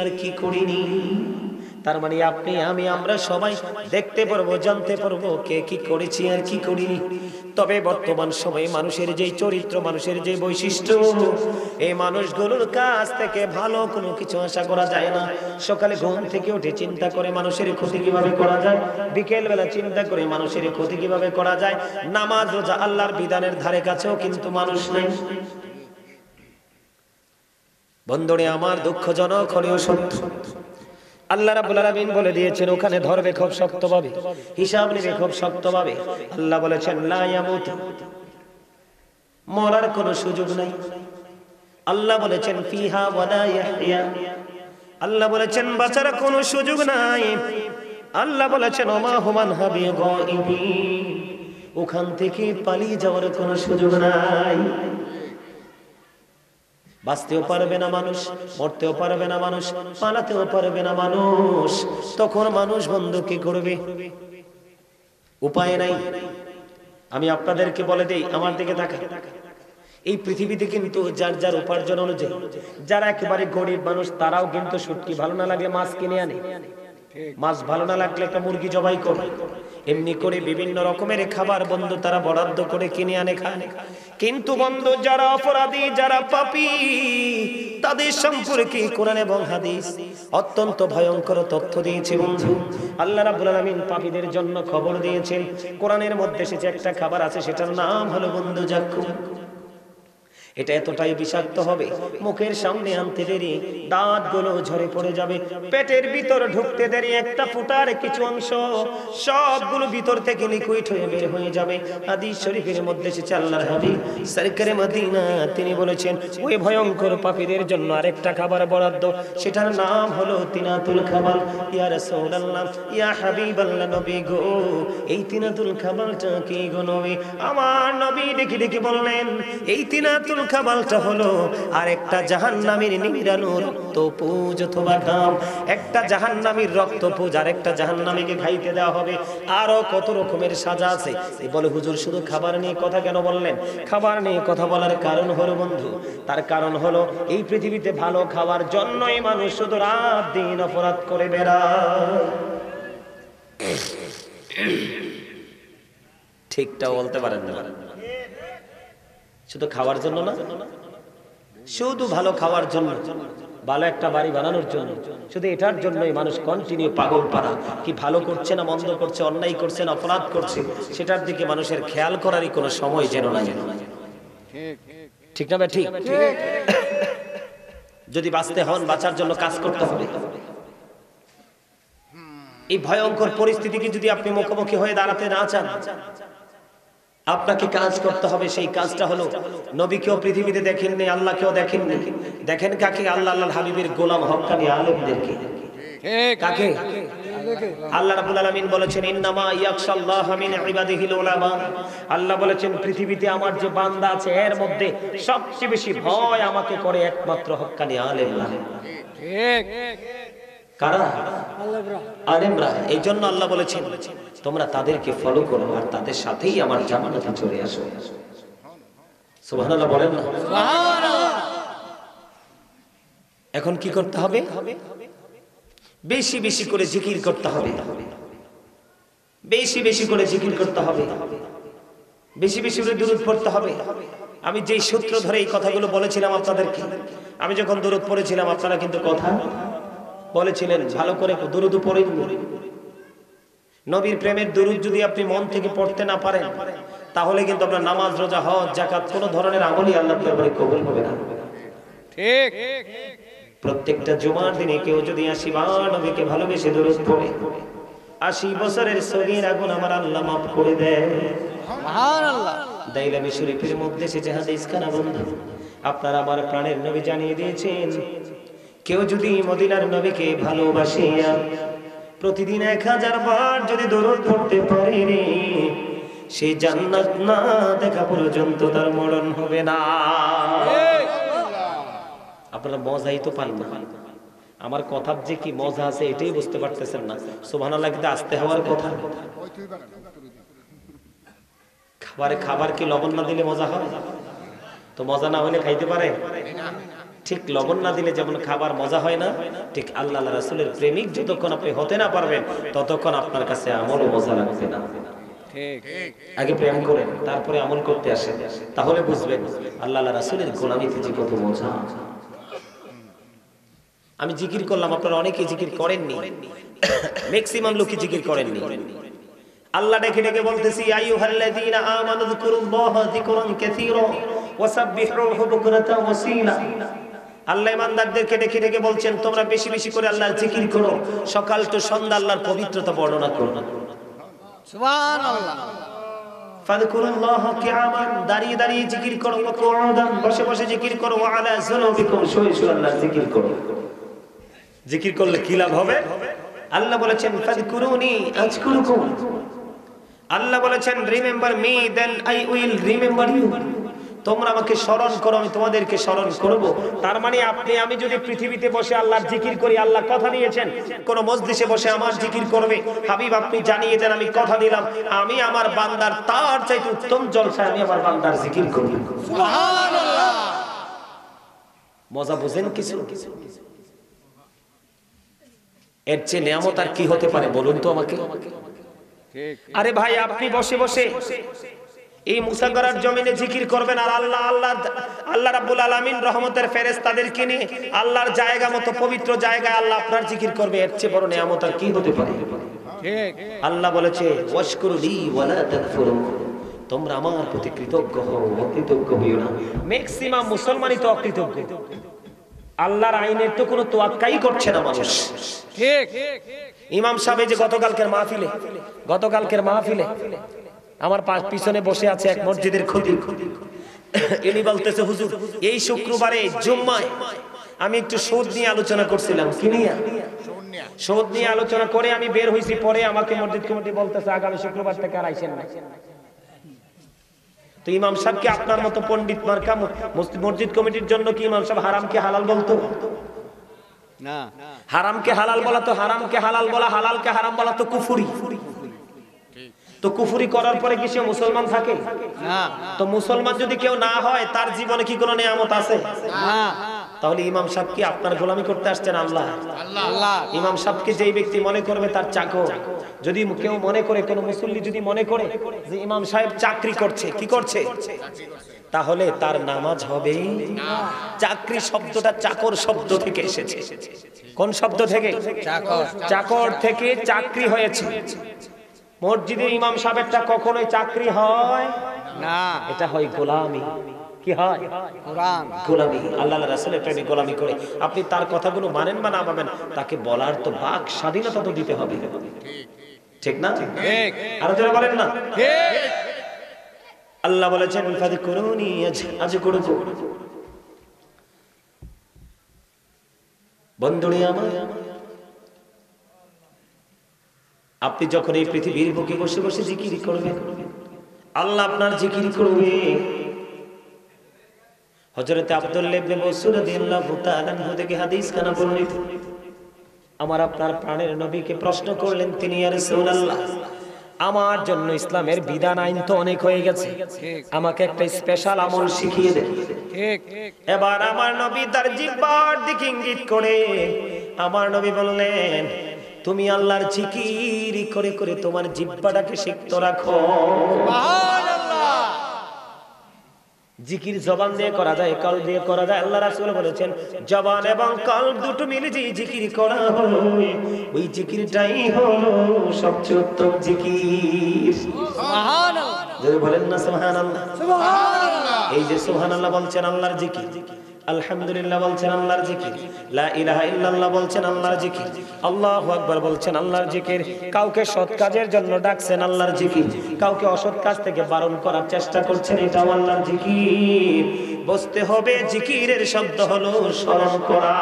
আর কি করিনি। তার মানে আপনি আমি আমরা সবাই দেখতে পারবো, জানতে পারবো কে কি করেছি আর কি করিনি। তবে বর্তমান সময়ে মানুষের যে চরিত্র, মানুষের যে বৈশিষ্ট্য, এই মানুষগুলোর কাছ থেকে ভালো কোনো কিছু আশা করা যায় না। সকালে ঘুম থেকে উঠে চিন্তা করে মানুষের ক্ষতি কিভাবে করা যায়, বিকেল বেলা চিন্তা করে মানুষের ক্ষতি কিভাবে করা যায়। নামাজ রোজা আল্লাহর বিধানের ধারে কাছেও কিন্তু মানুষ নেই। বন্ধুরে আমার, দুঃখজনক হলেও সত্য, আল্লাহ রাব্বুল আলামিন বলে দিয়েছেন ওখানে ধরবে খুব শক্তভাবে, হিসাব নেবে খুব শক্তভাবে। আল্লাহ বলেছেন লা ইয়ামুত, মরার কোনো সুযোগ নাই। আল্লাহ বলেছেন ফিহা ওয়ালা ইয়াহইয়া, আল্লাহ বলেছেন বাঁচার কোনো সুযোগ নাই। আল্লাহ বলেছেন ওমা হুমান হাবি গায়িবিন, ওখান থেকে পালিয়ে যাওয়ার কোনো সুযোগ নাই। বাঁচতেও পারবে না মানুষ, মরতেও পারবে না মানুষ, পালাতেও পারবে না মানুষ। তখন মানুষ বন্ধু কি করবে? উপায় নাই। আমি আপনাদেরকে বলে দেই, আমার দিকে তাকান। এই পৃথিবীতে কিন্তু যার যার উপার্জন অনুযায়ী, যারা একেবারে গরিব মানুষ তারাও কিন্তু শুটকি ভালো না লাগলে মাছ কিনে আনে, মাছ ভালো না লাগলে একটা মুরগি জবাই করে, এমনি করে বিভিন্ন রকমের খাবার বন্ধু তারা বরাদ্দ করে কিনে আনে খায়। কিন্তু বন্ধু যারা অপরাধী, যারা পাপী, তাদের সম্পর্কে কোরআন এবং হাদিস অত্যন্ত ভয়ঙ্কর তথ্য দিয়েছে বন্ধু। আল্লাহ রাব্বুল আলামিন পাপীদের জন্য খবর দিয়েছেন। কোরআনের মধ্যে এসেছে একটা খাবার আছে, সেটার নাম হলো বন্ধু জাক্কুম। এটা এতটাই বিষাক্ত হবে, মুখের সামনে আনতে দেরি দাঁতগুলো ঝরে পড়ে যাবে, পেটের ভিতর ঢুকতে দেরি একটা ফুটার কিছু অংশ সবগুলো ভিতর থেকে লিকুইড হয়ে বের হয়ে যাবে। হাদিস শরীফের মধ্যে এসেছে আল্লাহর হাবিব সরকারে মদিনা তিনি বলেছেন ওই ভয়ঙ্কর পাপীদের জন্য আরেকটা খাবার বরাদ্দ, সেটার নাম হলো তিনাতুল খাবার। ইয়া রাসূলুল্লাহ, ইয়া হাবিবাল্লাহ, নবী গো, এই তিনাতুল খাবারটা কি গো নবী? আমার নবী ডেকে ডেকে বললেন এই তিনাতুল খাবারটা হলো আর একটা জাহান্নামীর নিংড়ানো রক্তপুঁজ অথবা ঘাম, একটা জাহান্নামীর রক্তপুঁজ আর একটা জাহান্নামীকে খাইতে দেওয়া হবে। আরো কত রকমের সাজা আছে। বলে হুজুর শুধু খাবার নিয়ে কথা কেন বললেন? খাবার নিয়ে কথা বলার কারণ হলো বন্ধু, তার কারণ হলো এই পৃথিবীতে ভালো খাওয়ার জন্যই মানুষ শুধু রাত দিন অপরাধ করে বেড়ায়। ঠিকটা বলতে পারেন না? শুধু খাওয়ার জন্য না, শুধু ভালো খাওয়ার জন্য, ভালো একটা বাড়ি বানানোর জন্য, শুধু এটার জন্যই মানুষ কন্টিনিউ পাগল পারা। কি ভালো করছে না মন্দ করছে, অন্যায় করছে না অপরাধ করছে, সেটার দিকে মানুষের খেয়াল করারই কোনো সময় যেন নাই। ঠিক না ভাই? ঠিক। যদি বাঁচতে হন, বাঁচার জন্য কাজ করতে হবে। এই ভয়ঙ্কর পরিস্থিতিকে যদি আপনি মুখোমুখি হয়ে দাঁড়াতে না চান, আপনাকে কাজ করতে হবে। সেই কাজটা হলো, নবীকেও পৃথিবীতে দেখেননি, আল্লাহকেও দেখেননি, দেখেন কাকে? আল্লাহ আল্লাহর হাবিবের গোলাম হক্কানি আলেমদেরকে। কাকে? আল্লাহ রাব্বুল আলামিন বলেছেন ইন্নামা ইয়াখশাল্লাহ মিন ইবাদিহিল উলামা। আল্লাহ বলেছেন পৃথিবীতে আমার যে বান্দা আছে এর মধ্যে সবচেয়ে বেশি ভয় আমাকে করে একমাত্র হক্কানি আলেমরা। ঠিক। কারা? আলেমরা। এই জন্য আল্লাহ বলেছেন তোমরা তাদেরকে ফলো করো আর তাদের সাথেই আমার জান্নাতে চলে আসো। সুবহানাল্লাহ বলেন না? সুবহানাল্লাহ। এখন কি করতে হবে? বেশি বেশি করে জিকির করতে হবে, বেশি বেশি করে জিকির করতে হবে, বেশি বেশি করে দুরূদ পড়তে হবে। আমি যেই সূত্র ধরে এই কথাগুলো বলেছিলাম আপনাদেরকে, আমি যখন দুরূদ পড়েছিলাম আপনারা কিন্তু কথা বলেছিলেন ভালো করে দুরূদ পড়েন। নবীর প্রেমের দুরূদ যদি আপনি মন থেকে পড়তে না পারেন, তাহলে কিন্তু আপনার নামাজ, রোজা, হজ, যাকাত কোনো ধরনের আমলই আল্লাহর দরবারে কবুল হবে না। ঠিক। প্রত্যেকটা জুমার দিনে কেউ যদি 80 বার নবীকে ভালোবেসে দুরূদ পড়ে, 80 বছরের সগীরা গুনাহ আমার আল্লাহ মাফ করে দেয়। সুবহানাল্লাহ। দাইলামি শরীফের মধ্যে সে হাদিস খানা বন্ধু, আপনার আমার প্রাণের নবী জানিয়ে দিয়েছেন, কেউ যদি মদিনার নবীকে ভালোবাসে প্রতিদিন 1000 বার যদি দরুদ পড়তে পারে রে, সে জান্নাত না দেখা পর্যন্ত তার মরণ হবে না। আপনারা মজাই তো পান না। আমার কথার যে কি মজা আছে এটাই বুঝতে পারতেছেন না। সুবহানাল্লাহ কিন্তু আসতে হওয়ার কথা। খাবার কি লবণ না দিলে মজা হয়? তো মজা না হলে খাইতে পারে? ঠিক লবণ না দিলে যেমন খাবার মজা হয় না, ঠিক আল্লাহ রাসূলের প্রেমিক যতক্ষণ আপনি হতে না পারবেন ততক্ষণ আপনার কাছে আমলও মজা লাগবে না। ঠিক। আগে প্রেম করেন, তারপরে আমল করতে আসেন, তাহলে বুঝবেন আল্লাহ রাসূলের গোলামিতে যে কত মজা। আমি জিকির করলাম, আপনারা অনেকেই জিকির করেননি, ম্যাক্সিমাম লোকই জিকির করেননি। আল্লাহ ডেকে ডেকে বলতেছি আইয়ুহাল্লাযীনা আমানু যিকুরুল্লাহা যিকরান কাসীরা ওয়াসাব্বিহুহু বুকরাতাও ওয়াসীলা। আল্লাহ ইমানদারদেরকে ডেকে ডেকে বলছেন তোমরা বেশি বেশি করে আল্লাহর জিকির করো, সকাল তো সন্ধ্যা আল্লাহর পবিত্রতা বর্ণনা করো। সুবহানাল্লাহ। ফাযকুরুল্লাহা কিয়ামান, দাঁড়িয়ে দাঁড়িয়ে জিকির করো, ওয়া কুউদান, বসে বসে জিকির করো, ওয়া আলা যুনুবিকুম, শুয়ে শুয়ে আল্লাহর জিকির করো। জিকির করলে কি লাভ হবে? আল্লাহ বলেছেন ফাযকুরুনি আযকুরুকুম। আল্লাহ বলেছেন remember me then I will remember you. তোমরা আমাকে স্মরণ করো, আমি তোমাদেরকে স্মরণ করব। তার মানে আমি যদি পৃথিবীতে বসে আল্লাহর জিকির করি, আল্লাহ কথা দিয়েছেন কোন মজলিসে বসে আমার জিকির করবে। হাবিব আপনি জানিয়ে দেন আমি কথা দিলাম, আমি আমার বান্দার তার চাইতে উত্তম জলসায় আমি আমার বান্দার জিকির করব। সুবহানাল্লাহ। মজা বুঝেন কিছু? এর চেয়ে নিয়ামত আর কি হতে পারে বলুন তো আমাকে? আরে ভাই আপনি বসে বসে এই মুসাগরার জমিনে জিকির করবেন আর আল্লাহ রাব্বুল আলামিন রহমতের ফেরেশতাদেরকে নিয়ে আল্লাহর জায়গা মতো পবিত্র জায়গায় আল্লাহ আপনার জিকির করবে। এর চেয়ে বড় নিয়ামত আর কি হতে পারে? ঠিক। আল্লাহ বলেছে ওয়াশকুরুলি ওয়ালা তাকফুরু, তোমরা আমার প্রতি কৃতজ্ঞ হও, অকৃতজ্ঞ হইও না। ম্যাক্সিমাম মুসলমানই তো অকৃতজ্ঞ। আল্লাহর আইনের তো কোনো তোয়াক্কাই করছে না মানুষ। ঠিক। ইমাম সাহেব যে গতকালকের মাহফিলে আমার পিছনে বসে আছে এক মসজিদের খতিব, ইনি বলতেছে হুজুর এই শুক্রবারে জুম্মায় আমি একটু সুদ নিয়ে আলোচনা করছিলাম। কি নিয়ে? সুদ নিয়ে আলোচনা করে আমি বের হইছি, পরে আমাকে মসজিদ কমিটি বলতেছে আগামী শুক্রবার থেকে আর আইসেন না। তো ইমাম সাহেব কি আপনার মতো পণ্ডিত মার্কা মসজিদ কমিটির জন্য কি ইমাম সাহেব হারামকে হালাল বলতো না? হারামকে হালাল বলা তো হারামকে হালাল বলা, হালালকে হারাম বলা তো কুফরি। তো কুফরি করার পরে কি সে মুসলমান থাকে না। তো মুসলমান যদি কেউ না হয় তার জীবনে কি কোনো নিয়ামত আছে না। তাহলে ইমাম সাহেব কি আপনার গোলামি করতে আসছেন আল্লাহ? আল্লাহ। ইমাম সাহেবকে যেই ব্যক্তি মনে করবে তার চাকর, যদি কেউ মনে করে, কোন মুসল্লি যদি মনে করে যে ইমাম সাহেব চাকরি করছে, কি করছে, তাহলে তার নামাজ হবে না। চাকরি শব্দটা চাকর শব্দ থেকে এসেছে। কোন শব্দ থেকে? চাকর। চাকর থেকে চাকরি হয়েছে। মসজিদে ইমাম সাহেবটা কখনোই চাকরি হয় না, এটা হয় গোলামি। কি হয়? কোরআন গোলামি। আল্লাহর রাসূলের প্রেমে গোলামি করে আপনি তার কথাগুলো মানেন বা না মানেন, তাকে বলার তো বাক স্বাধীনতা তো দিতে হবে, ঠিক না? ঠিক। আরো যারা বলেন না ঠিক। আল্লাহ বলেছেন ফাযকুরুনি আযকুরুকুম। বন্ধুরে আমার, আপনি যখন এই পৃথিবীর বুকে বসে বসে জিকির করবেন, আল্লাহ আপনার জিকির করবে। হযরত আব্দুল্লাহ ইবনে মাসউদ রাদিয়াল্লাহু তাআলা আনহু থেকে হাদিস কানা বর্ণিত, আমার আপনার প্রাণের নবীকে প্রশ্ন করলেন তিনি, ইয়া রাসূলুল্লাহ, আমার জন্য ইসলামের বিধান আইন তো অনেক হয়ে গেছে, আমাকে একটা স্পেশাল আমল শিখিয়ে দেন। ঠিক। এবার আমার নবী তার জিহ্বার দিকে ইঙ্গিত করে আমার নবী বললেন, তুমি আল্লাহর জিকির করে করে তোমার জিহ্বাটাকে সিক্ত রাখো। সুবহানাল্লাহ। জিকির জবান দিয়ে করা যায়, কল দিয়ে করা যায়। আল্লাহ রাসূল বলেছেন জবান এবং কলব দুটো মিলে যে জিকির করা হয়, ওই জিকিরটাই হলো সবচেয়ে উত্তম জিকির। সুবহানাল্লাহ। যদি বলেন না সুবহানাল্লাহ। সুবহানাল্লাহ। এই যে সুবহানাল্লাহ বলছেন আল্লাহর জিকির, আলহামদুলিল্লাহ বলছেন আল্লাহর জিকির, লা ইলাহা ইল্লাল্লাহ বলছেন আল্লাহর জিকির, আল্লাহু আকবার বলছেন আল্লাহর জিকির, কাউকে সৎ কাজের জন্য ডাকছেন আল্লাহর জিকির, কাউকে অসৎ কাজ থেকে বারণ করার চেষ্টা করছেন, এটা আল্লাহর জিকির। বুঝতে হবে জিকিরের শব্দ হলো স্মরণ করা।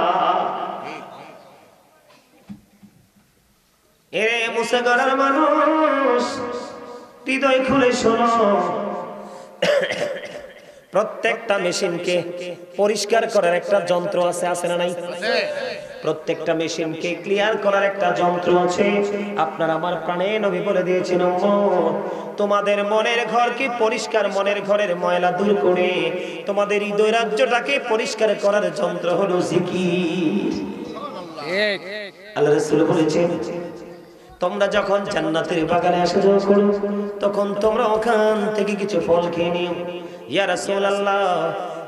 এ মুসাগরার মানুষ, হৃদয় খুলে শোনো, প্রত্যেকটা মেশিনকে পরিষ্কার করার একটা যন্ত্র আছে, আছে না নাই? প্রত্যেকটা মেশিনকে ক্লিয়ার করার একটা যন্ত্র আছে। আপনার আমার প্রাণে নবী বলে দিয়েছেন, তোমাদের মনের ঘরকে পরিষ্কার, মনের ঘরের ময়লা দূর করে তোমাদের হৃদয় রাজ্যটাকে পরিষ্কার করার যন্ত্র হলো জিকির। ঠিক। আল্লাহ রাসূল বলেছেন, তোমরা যখন জান্নাতের বাগানে আসা যাওয়া করো তখন তোমরা ওখান থেকে কিছু ফল খেয়ে নিও। ইয়া রাসূলুল্লাহ,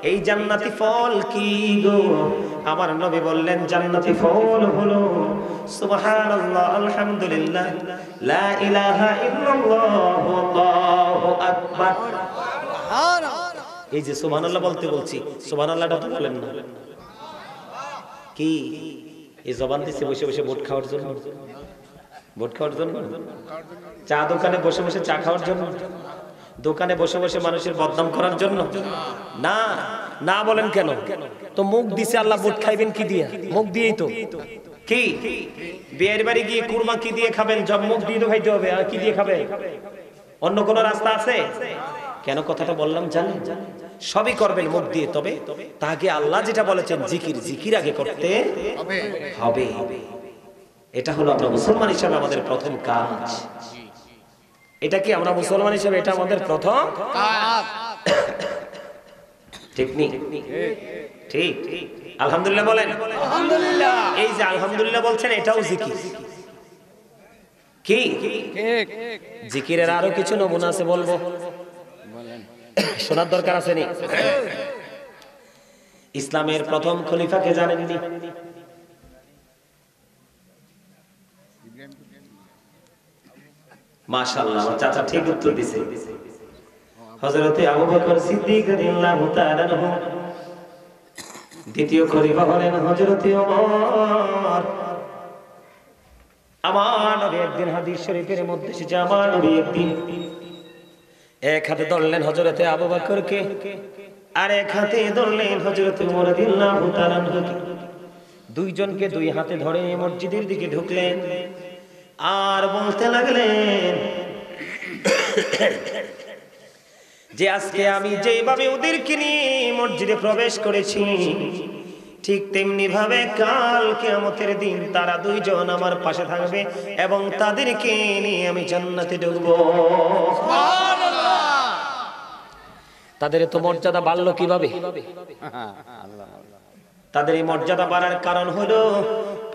এই জান্নাতি ফল কি গো? আমার নবী বললেন জান্নাতি ফল হলো সুবহানাল্লাহ, আলহামদুলিল্লাহ, লা ইলাহা ইল্লাল্লাহু, আল্লাহু আকবার। সুবহানাল্লাহ। এই যে সুবহানাল্লাহ বলতে বলছি, সুবহানাল্লাহটা তো বলেন না। কি এই জবান দিছে বসে বসে ভোট খাওয়ার জন্য? ভোট খাওয়ার জন্য? চা দোকানে বসে বসে চা খাওয়ার জন্য? দোকানে বসে বসে মানুষের বদনাম করার জন্য? না না, বলেন কেন? তো মুখ দিছে আল্লাহ, ভোট খাইবেন কি দিয়ে? মুখ দিয়েই তো। কি বিয়ের বাড়ি গিয়ে কুরমা কি দিয়ে খাবেন? জব মুখ দিয়ে তো খাইতে হবে। আর কি দিয়ে খাবে? অন্য কোন রাস্তা আছে? কেন কথাটা বললাম জানেন? সবই করবেন মুখ দিয়ে, তবে তাকে আল্লাহ যেটা বলেছেন জিকির, জিকির আগে করতে হবে। এটা হলো আমরা মুসলমান হিসেবে আমাদের প্রথম কাজ। এটা কি আমরা মুসলমান হিসেবে এটা আমাদের প্রথম কাজ। ঠিক নি? ঠিক। আলহামদুলিল্লাহ বলেন। আলহামদুলিল্লাহ। এই যে আলহামদুলিল্লাহ বলছেন, এটাও জিকির। কি ঠিক। জিকিরের আরো কিছু নমুনা আছে, বলবো, বলেন। শোনার দরকার আছে নি? ইসলামের প্রথম খলিফাকে জানেননি? মাশাআল্লাহ, আমার চাচা ঠিক উত্তর দিছে। হযরতে আবু বকর সিদ্দিক রাদিয়াল্লাহু তাআলা আনহু। দ্বিতীয় খলিফা হলেন হযরতে ওমর। আমার নবী একদিন, হাদিস শরীফের মধ্যে এসেছে, আমার নবী একদিন এক হাতে ধরলেন হযরতে আবু বকরকে, আর এক হাতে ধরলেন হযরতে ওমর রাদিয়াল্লাহু তাআলা আনহুকে। দুইজনকে দুই হাতে ধরে মসজিদের দিকে ঢুকলেন আর বলতে লাগলেন, যে আজকে আমি যেভাবে ওদেরকে নিয়ে মসজিদে প্রবেশ করেছি, ঠিক তেমনি ভাবে কাল কিয়ামতের দিন তারা দুইজন আমার পাশে থাকবে এবং তাদেরকে নিয়ে আমি জান্নাতে ঢুকবো। তাদের তো মর্যাদা বাড়লো কিভাবে? তাদের এই মর্যাদা বাড়ার কারণ হলো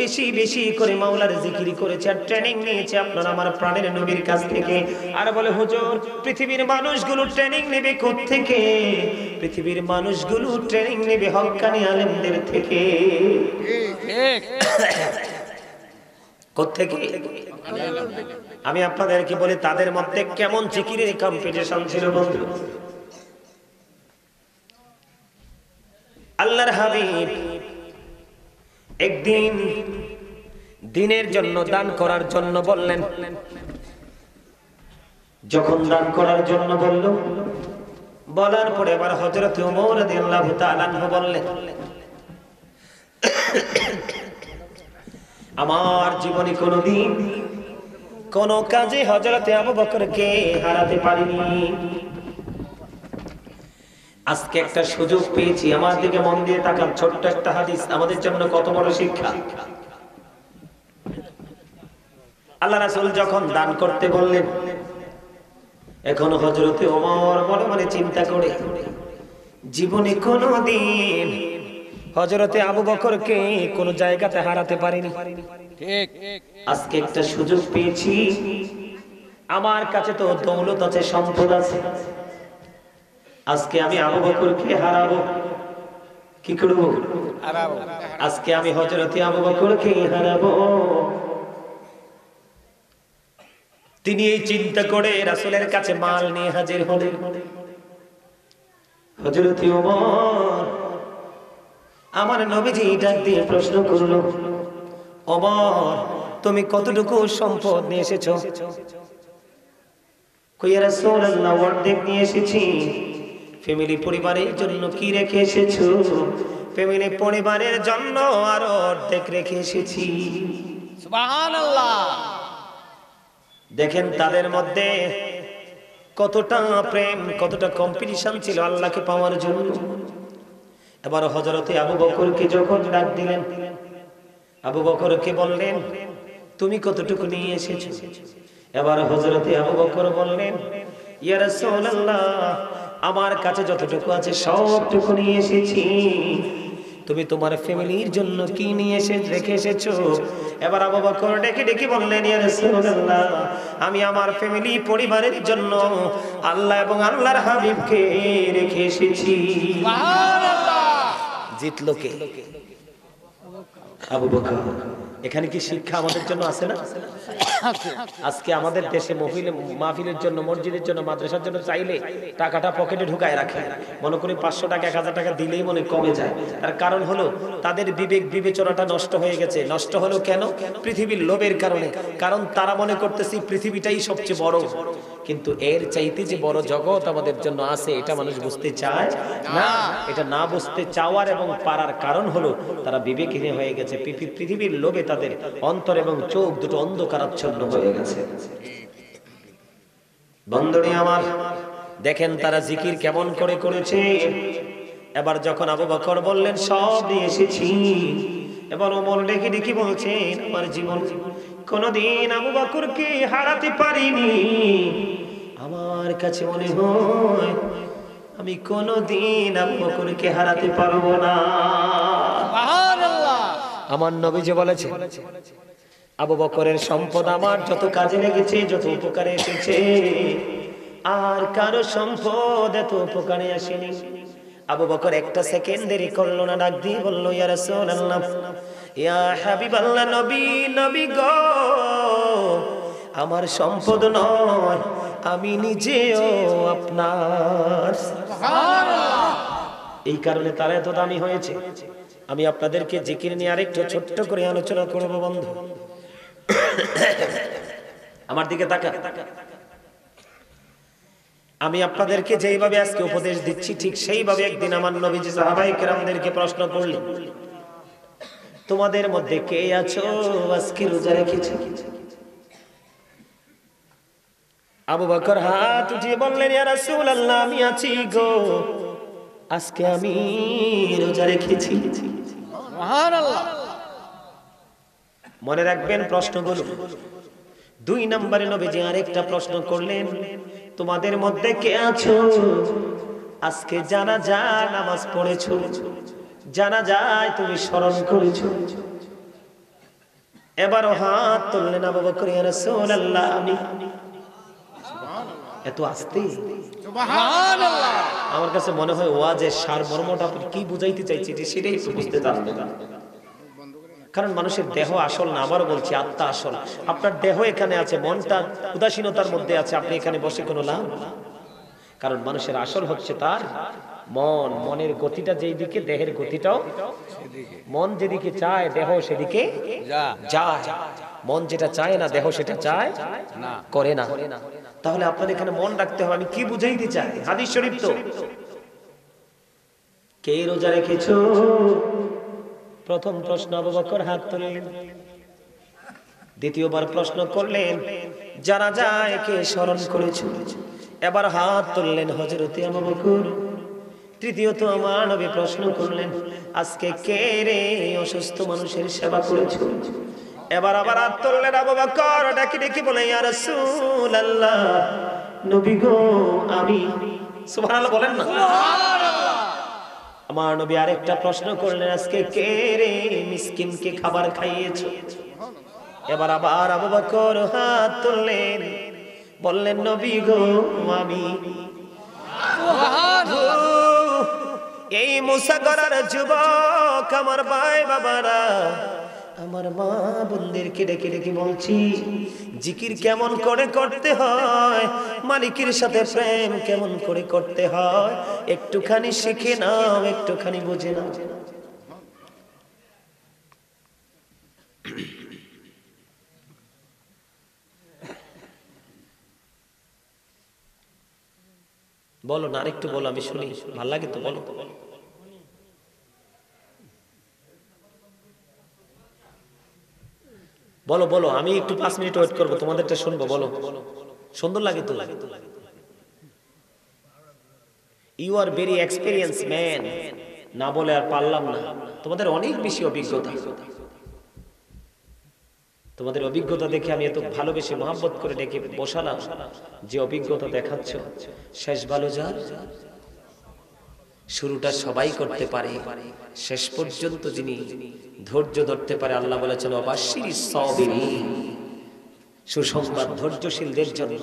বেশি বেশি করে মাওলার জিকির করেছে আর ট্রেনিং নিয়েছে আপনার আমার প্রাণের নবীর কাছ থেকে। আর বলে হুজুর পৃথিবীর মানুষগুলো ট্রেনিং নেবে কোত্থেকে? পৃথিবীর মানুষগুলো ট্রেনিং নেবে হক্কানি আলেমদের থেকে। কোত্থেকে? আমি আপনাদেরকে বলি তাদের মধ্যে কেমন জিকিরের কম্পিটিশন ছিল বন্ধু। আল্লাহর হাবিব একদিন দিনের জন্য দান করার জন্য বললেন। যখন দান করার জন্য বলল, বলার পরে আবার হযরত ওমর রাদিয়াল্লাহু তাআলা আনহু বললেন, আমার জীবনে কোনোদিন কোন কাজে হযরত আবু বকরকে হারাতে পারিনি। আজকে একটা সুযোগ পেয়েছি। আমার দিকে মন দিয়ে তাকান, ছোট্ট একটা হাদিস আমাদের জন্য কত বড় শিক্ষা। আল্লাহ রাসূল যখন দান করতে বললেন, এখন হযরতে ওমর মনে মনে চিন্তা করে জীবনে কোনোদিন হযরতে আবু বকরকে কোন জায়গাতে হারাতে পারিনি। ঠিক আজকে একটা সুযোগ পেয়েছি। আমার কাছে তো দৌলত আছে, সম্পদ আছে। আজকে আমি আবু বকরকে হারাবো, কি করব? আজকে আমি হযরতে আবু বকরকে হারাবো। তিনি এই চিন্তা করে রাসূলের কাছে মাল নিয়ে হাজির হলেন। হযরতে ওমর আমার নবীজি ডাক দিয়ে প্রশ্ন করলো, ওমর তুমি কতটুকু সম্পদ নিয়ে এসেছো? কই ইয়া রাসূলুল্লাহ অর্ধেক নিয়ে এসেছি। ফ্যামিলি পরিবারের জন্য কি রেখে এসেছো? ফ্যামিলি পরিবারের জন্য আরো অর্ধেক রেখে এসেছি। সুবহানাল্লাহ। দেখেন তাদের মধ্যে কতটা প্রেম, কতটা কম্পিটিশন ছিল আল্লাহকে পাওয়ার জন্য। এবার হযরতে আবু বকরকে যখন ডাক দিলেন, আবু বকরকে বললেন তুমি কতটুকু নিয়ে এসেছো? এবার হযরতে আবু বকর বললেন, ইয়া রাসূলুল্লাহ আমার কাছে যতটুকু আছে সবটুকু নিয়ে এসেছি। তুমি তোমার ফ্যামিলির জন্য কি নিয়ে রেখে এসেছো? এবার আবু বকর ডেকে ডেকে বললেন, ইয়া রাসূলুল্লাহ আমি আমার ফ্যামিলি পরিবারের জন্য আল্লাহ এবং আল্লাহর হাবিবকে রেখে এসেছি। সুবহানাল্লাহ। জিতলো কে? আবু বকর। এখানে কি শিক্ষা আমাদের জন্য আছে না? আজকে আমাদের দেশে মাহফিলের জন্য, মসজিদের জন্য, মাদ্রাসার জন্য চাইলে টাকাটা পকেটে ঢুকায় রাখে। মনে করি 500 টাকা 1000 টাকা দিলেই মনে কমে যায়। তার কারণ হলো তাদের বিবেক বিবেচনাটা নষ্ট হয়ে গেছে। নষ্ট হলো কেন? পৃথিবীর লোভের কারণে। কারণ তারা মনে করতেছে পৃথিবীটাই সবচেয়ে বড়, কিন্তু এর চাইতে যে বড় জগৎ আমাদের জন্য আছে এটা মানুষ বুঝতে চায় না। এটা না বুঝতে চাওয়ার এবং পারার কারণ হলো তারা বিবেকহীন হয়ে গেছে। পৃথিবীর লোভে তাদের অন্তর এবং চোখ দুটো অন্ধকারাচ্ছন্ন হয়ে গেছে। বন্ধুরা আমার, দেখেন তারা জিকির কেমন করে করেছে। এবার যখন আবু বকর বললেন সব নিয়ে এসেছি, এবার ওমর ডেকে ডেকে বলছেন আমার জীবন কোনদিন আবু বকরকে হারাতে পারিনি। আমার কাছে মনে হয় আমি কোনদিন আবু বকরকে হারাতে পারবো না। সুবহানাল্লাহ। আমার নবীজি বলেছে আবু বকরের সম্পদ আমার যত কাজে লেগেছে, যত উপকারে এসেছে, আর কারো সম্পদ এত উপকারে আসেনি। আবু বকর একটা সেকেন্ড দেরি করলো না, ডাক দিয়ে বলল, ইয়া রাসূলুল্লাহ ইয়া হাবিবাল্লাহ, নবী নবী গো আমার সম্পদ নয়, আমি নিজেও আপনার। সুবহানাল্লাহ। এই কারণে তারা এত দামি হয়েছে। আমি আপনাদেরকে জিকির নিয়ে আরেকটু ছোট্ট করে আলোচনা করব বন্ধু। আমার দিকে তাকা। আমি আপনাদেরকে যেইভাবে আজকে উপদেশ দিচ্ছি ঠিক সেইভাবে একদিন আমার নবীজি সাহাবায়ে কেরামদেরকে প্রশ্ন করলেন, তোমাদের মধ্যে কে আছো আজকে রোজা রেখেছো? আবু বকর হাত উঠিয়ে বললেন, ইয়া রাসূলুল্লাহ, আমি আছি গো, আজকে আমি রোজা রেখেছি। সুবহানাল্লাহ। মনে রাখবেন প্রশ্নগুলো। 2 নম্বরে নবীজি আরেকটা প্রশ্ন করলেন, তোমাদের মধ্যে কে আছো আজকে জানাজা নামাজ পড়েছো, জানাজায় তুমি স্মরণ করেছো? এবারও হাত তুললেন আবু বকর, ইয়া রাসূলুল্লাহ, আমি। এত আস্তে, সুবহানাল্লাহ। আমার কাছে মনে হয় ওয়াজের সারমর্মটা আপনি কি বুঝাইতে চাইছি সেটাই একটু বুঝতে পারবেন। কারণ মানুষের দেহ আসল না, আবারও বলছি, আত্মা আসল। আপনার দেহ এখানে আছে, মনটা উদাসীনতার মধ্যে আছে, আপনি এখানে বসে কোনো লাভ। কারণ মানুষের আসল হচ্ছে তার মন। মনের গতিটা যেই দিকে, দেহের গতিটাও মন যেদিকে চায়, দেহ সেদিকে যায়। মন যেটা চায় না, দেহ সেটা চায় না, করে না। তাহলে আপনার এখানে মন রাখতে হবে, আমি কি বুঝাইতে চাই। হাদিস শরীফ তো। কে রোজা রেখেছো? প্রথম প্রশ্ন, আবু বকর হাত তুললেন। দ্বিতীয়বার প্রশ্ন করলেন, যারা যায় কে স্মরণ করেছো? এবার হাত তুললেন হযরতে আবু বকর। তৃতীয়ত আমার নবী প্রশ্ন করলেন, আজকে কে রে অসুস্থ মানুষের সেবা করেছো? এবার আবার হাত তুললেন আবু বকর, ডাকি ডাকি বলে, ইয়া রাসূলুল্লাহ, নবী গো, আমি। সুবহানাল্লাহ বলেন না। আমার নবী আরেকটা প্রশ্ন করলেন, আজকে কে রে মিসকিনকে খাবার খাইয়েছো? এবার আবার আবু বকর হাত তুললেন, বললেন, নবী গো, আমি। এই মুসাগরার যুবক, আমার ভাই বাবারা, আমার মা বোনদেরকে ডেকে ডেকে বলছি, জিকির কেমন করে করতে হয়, মালিকের সাথে প্রেম কেমন করে করতে হয়, একটুখানি শিখে নাও, একটুখানি বুঝে নাও। বলো না, আরেকটু বলো, আমি শুনি, ভালো লাগে তো, বলো। বলো বলো, আমি একটু 5 মিনিট ওয়েট করবো, তোমাদেরটা শুনবো, বলো। সুন্দর লাগে তো। You are very experience man. না বলে আর পারলাম না, তোমাদের অনেক বেশি অভিজ্ঞতা। তোমাদের অভিজ্ঞতা দেখে আমি এত ভালোবেসে মহব্বত করে ডেকে বসালাম। যে অভিজ্ঞতা দেখাচ্ছ, শেষ ভালো যার, শুরুটা সবাই করতে পারে, শেষ পর্যন্ত যিনি ধৈর্য ধরতে পারে, আল্লাহ বলেছেন, অবাশশিরিস সাবিরিন, সুসংবাদ ধৈর্যশীলদের জন্য।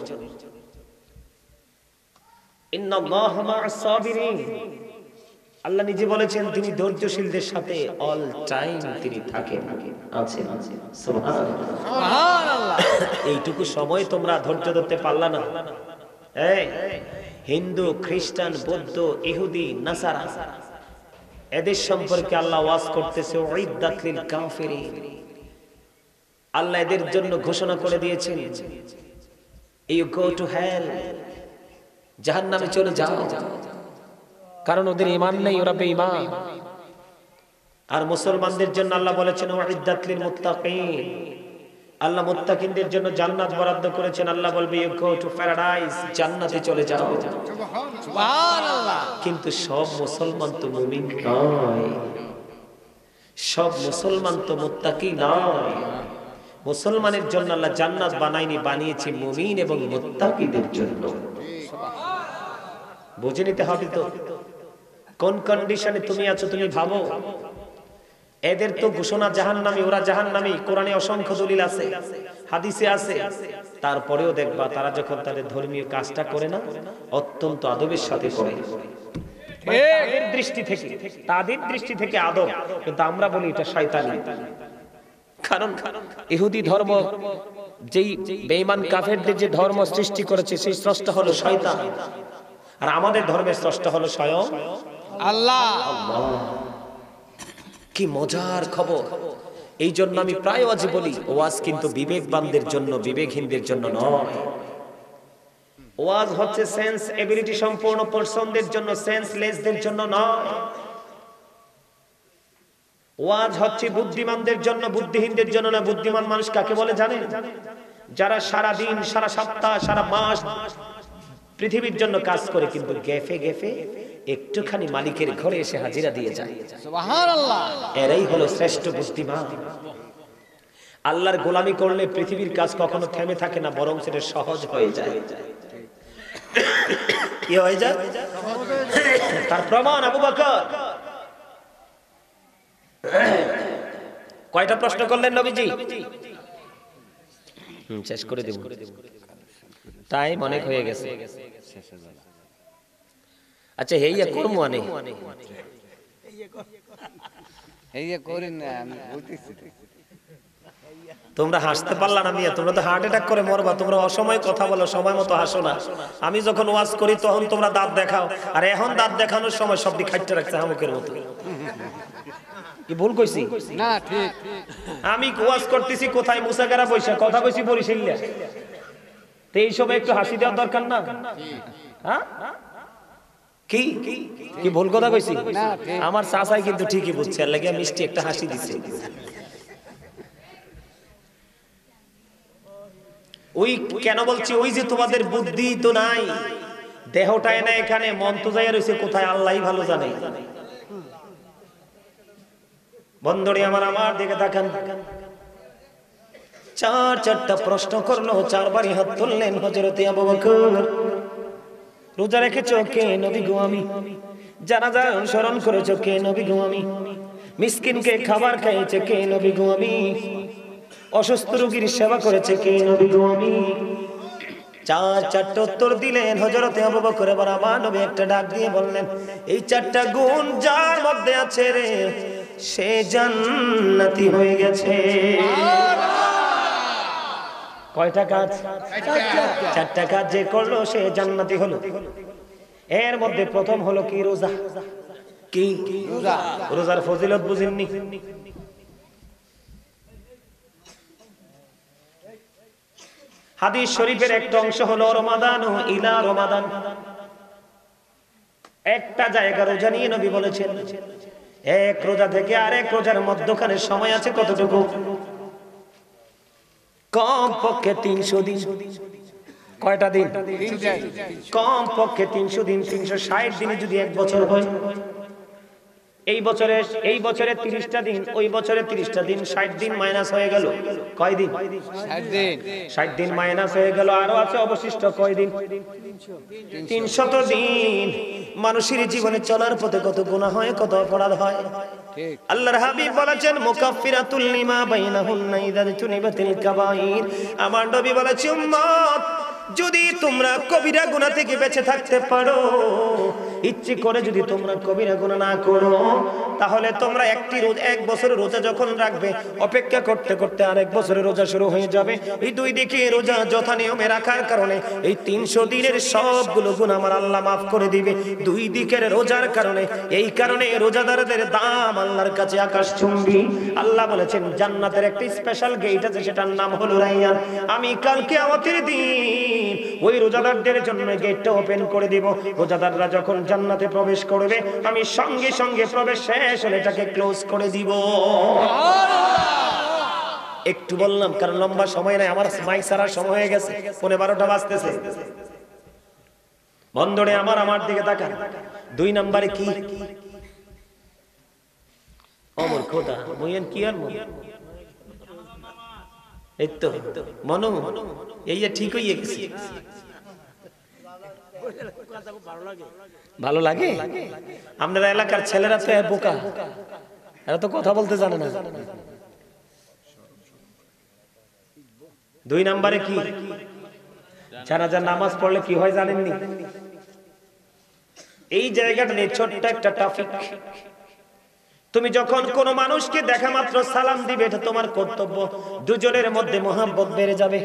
ইন্নাল্লাহা মা'আস সাবিরিন, আল্লাহ নিজে বলেছেন তিনি ধৈর্যশীলদের সাথে অল টাইম তিনি থাকেন, আছেন। সুবহানাল্লাহ। এইটুকু সময় তোমরা ধৈর্য ধরতে পারলা না? এই হিন্দু, খ্রিস্টান, বৌদ্ধ, ইহুদি, নাসারা, এদের সম্পর্কে আল্লাহ ওয়াজ করতেছে, উইদ্দাত লিল কাফিরিন। আল্লাহ এদের জন্য ঘোষণা করে দিয়েছেন, ইউ গো টু হেল, জাহান্নামে চলে যাও, কারণ ওদের ঈমান নেই, ওরা বেঈমান। আর মুসলমানদের জন্য আল্লাহ বলেছেন, উইদ্দাত লিল মুত্তাকিন, আল্লাহ মুত্তাকিনদের জন্য জান্নাত বরাদ্দ করেছেন। আল্লাহ বলবে, ইউ গো টু প্যারাডাইস, জান্নাতে চলে যাও। সুবহানাল্লাহ। কিন্তু সব মুসলমান তো মুমিন নয়, সব মুসলমান তো মুত্তাকি নয়। মুসলমানের জন্য আল্লাহ জান্নাত বানায়নি, বানিয়েছে মুমিন এবং মুত্তাকিদের জন্য। বুঝে নিতে হবে তো কোন কন্ডিশনে তুমি আছো। তুমি ভাবো, এদের তো ঘোষণা জাহান্নামী, ওরা জাহান্নামী, কোরআনে অসংখ্য দলিল আছে, হাদিসে আছে। তারপরেও দেখবা তারা যখন তাদের ধর্মীয় কাজটা করে না, অত্যন্ত আদবের সাথে করে। তাদের দৃষ্টি থেকে আদব, কিন্তু আমরা বলি এটা শয়তানি। কারণ ইহুদি ধর্ম, যেই বেঈমান কাফেরদের যে ধর্ম সৃষ্টি করেছে, সেই স্রষ্টা হলো শয়তান, আর আমাদের ধর্মের স্রষ্টা হলো স্বয়ং আল্লাহ। কি মজার খবর! এই জন্য আমি প্রায় ওয়াজে বলি, ওয়াজ কিন্তু বিবেকবানদের জন্য, বিবেকহীনদের জন্য নয়। ওয়াজ হচ্ছে সেন্স এবিলিটি সম্পূর্ণ পারসনদের জন্য, সেন্সলেসদের জন্য নয়। ওয়াজ হচ্ছে বুদ্ধিমানদের জন্য, বুদ্ধিহীনদের জন্য না। বুদ্ধিমান মানুষ কাকে বলে জানেন? যারা সারা দিন, সারা সপ্তাহ, সারা মাস পৃথিবীর জন্য কাজ করে, কিন্তু গেফে গেফে একটুখানি মালিকের ঘরে এসে হাজিরা দিয়ে যায়, সুবহানাল্লাহ। এরাই হলো শ্রেষ্ঠ বুদ্ধিমান। আল্লাহর গোলামি করলে পৃথিবীর কাজ কখনো থেমে থাকে না, বরং সেটা সহজ হয়ে যায়। কি হয়ে যায়? তার প্রমাণ আবু বকর। কয়টা প্রশ্ন করলেন নবীজি? শেষ করে দেব, টাইম অনেক হয়ে গেছে। আচ্ছা, হেইয়া কর্ম আনে এই যে করেন না, আমি বলতেছি তোমরা হাসতে পারলা না মিয়া, তোমরা তো হার্ট অ্যাটাক করে মরবা। তোমরা অসময় কথা বলো, সময় মতো হাসো না। আমি যখন ওয়াজ করি তখন তোমরা দাঁত দেখাও, আর এখন দাঁত দেখানোর সময় সব দিক খাইতে রাখছে হামুকের মতো। কি ভুল কইছি? না, ঠিক। আমি ওয়াজ করতেছি কোথায়? মুসাগারা বইসা কথা কইছি বরিশালিয়া। তো এই সময় একটু হাসি দেওয়ার দরকার না? হ্যাঁ, কি কি ভুল কথা কইছি? আমার চাচাই কিন্তু ঠিকই বুঝছে, আর লাগে মিষ্টি একটা হাসি দিছে। ওই কেন বলছি, ওই যে তোমাদের বুদ্ধি তো নাই, দেহটায় না এখানে, মন তো যাইয়া রয়েছে কোথায় আল্লাহই ভালো জানে। বন্ধুরে আমার দিকে তাকান। চারটা প্রশ্ন করলো, চারবারই হাত তুললেন হযরতে আবু বকর। রোজা রেখেছো? কে নবী গো আমি। জানাজা অনুসরণ করেছো? কে নবী গো আমি। মিসকিনকে খাবার খাইয়েছে? কে নবী গো আমি। অসুস্থ রোগীর সেবা করেছে? কে নবী গো আমি। চারটা উত্তর দিলেন হযরতে আবু বকর। এবার আমার নবী একটা ডাক দিয়ে বললেন, এই চারটা গুণ যার মধ্যে আছে রে, সে জান্নাতি হয়ে গেছে। কয়টা কাজ? চারটা কাজ যে করলো সে জান্নাতি হলো। এর মধ্যে প্রথম হলো কি? রোজা। কি? রোজার ফজিলত বুঝেননি? হাদিস শরীফের একটা অংশ হলো রমাদান ইলা রমাদান। একটা জায়গা রোজা নিয়ে নবী বলেছেন, এক রোজা থেকে আরেক রোজার মধ্যখানে সময় আছে কতটুকু? কম পক্ষে 300 দিন। কয়টা দিন? কম পক্ষে 300 দিন। 360 দিনে যদি এক বছর হয়, এই বছরে 30টা দিন, ওই বছরে 30টা দিন, 60 দিন মাইনাস হয়ে গেল। কয় দিন? 60 দিন মাইনাস হয়ে গেল। আরো আছে অবশিষ্ট কয় দিন? 300 দিন। মানুষের জীবনে চলার পথে কত গুনাহ হয়, কত অপরাধ হয়। আল্লাহর হাবিব বলেছেন, মুকাফফিরাতুল লিমা বাইনাহুন্না ইযা তুনিবাতিল কাবাইর। আমার নবী বলেছেন, উম্মত, যদি তোমরা কবিরা গুনাহ থেকে বেঁচে থাকতে পারো, ইচ্ছে করে যদি তোমরা কবিরা গুনাহ না করো, তাহলে তোমরা এক বছরের রোজা যখন রাখবে, অপেক্ষা করতে করতে আরেক বছরের রোজা শুরু হয়ে যাবে। এই দুই দিকে রোজা যথা নিয়মে রাখার কারণে এই 300 দিনের সবগুলো গুনাহ আমার আল্লাহ মাফ করে দিবে, দুই দিকের রোজার কারণে। এই কারণে রোজাদারদের দাম আল্লাহর কাছে আকাশচুম্বী। আল্লাহ বলেছেন, জান্নাতের একটা স্পেশাল গেট আছে, সেটার নাম হলো রাইয়ান। আমি কাল কিয়ামতের দিন ওই রোজাদারদের জন্য গেটটা ওপেন করে দিব। রোজাদাররা যখন জান্নাতে প্রবেশ করবে, আমি সঙ্গে সঙ্গে প্রবেশ শেষ হলে এটাকে ক্লোজ করে দিব। একটু বললাম কারণ লম্বা সময় নাই, আমার মাইক ছাড়ার সময় হয়ে গেছে, 12:15 বাজতেছে। বন্ধুরে আমার দিকে তাকান। 2 নম্বরে কি? অমর খোদা মুইন কি আর এই তো মনো এই ঠিক হয়ে গেছে। ভালো লাগে? আপনারা এলাকার ছেলেরা তো বোকা, এরা তো কথা বলতে জানে না। 2 নম্বরে কি? জানাজার নামাজ পড়লে কি হয় জানেননি? এই জায়গাটা নিয়ে ছোট্ট একটা টপিক। তুমি যখন কোন মানুষকে দেখা মাত্র সালাম দিবে, এটা তোমার কর্তব্য। দুজনের মধ্যে মহব্বত বেড়ে যাবে,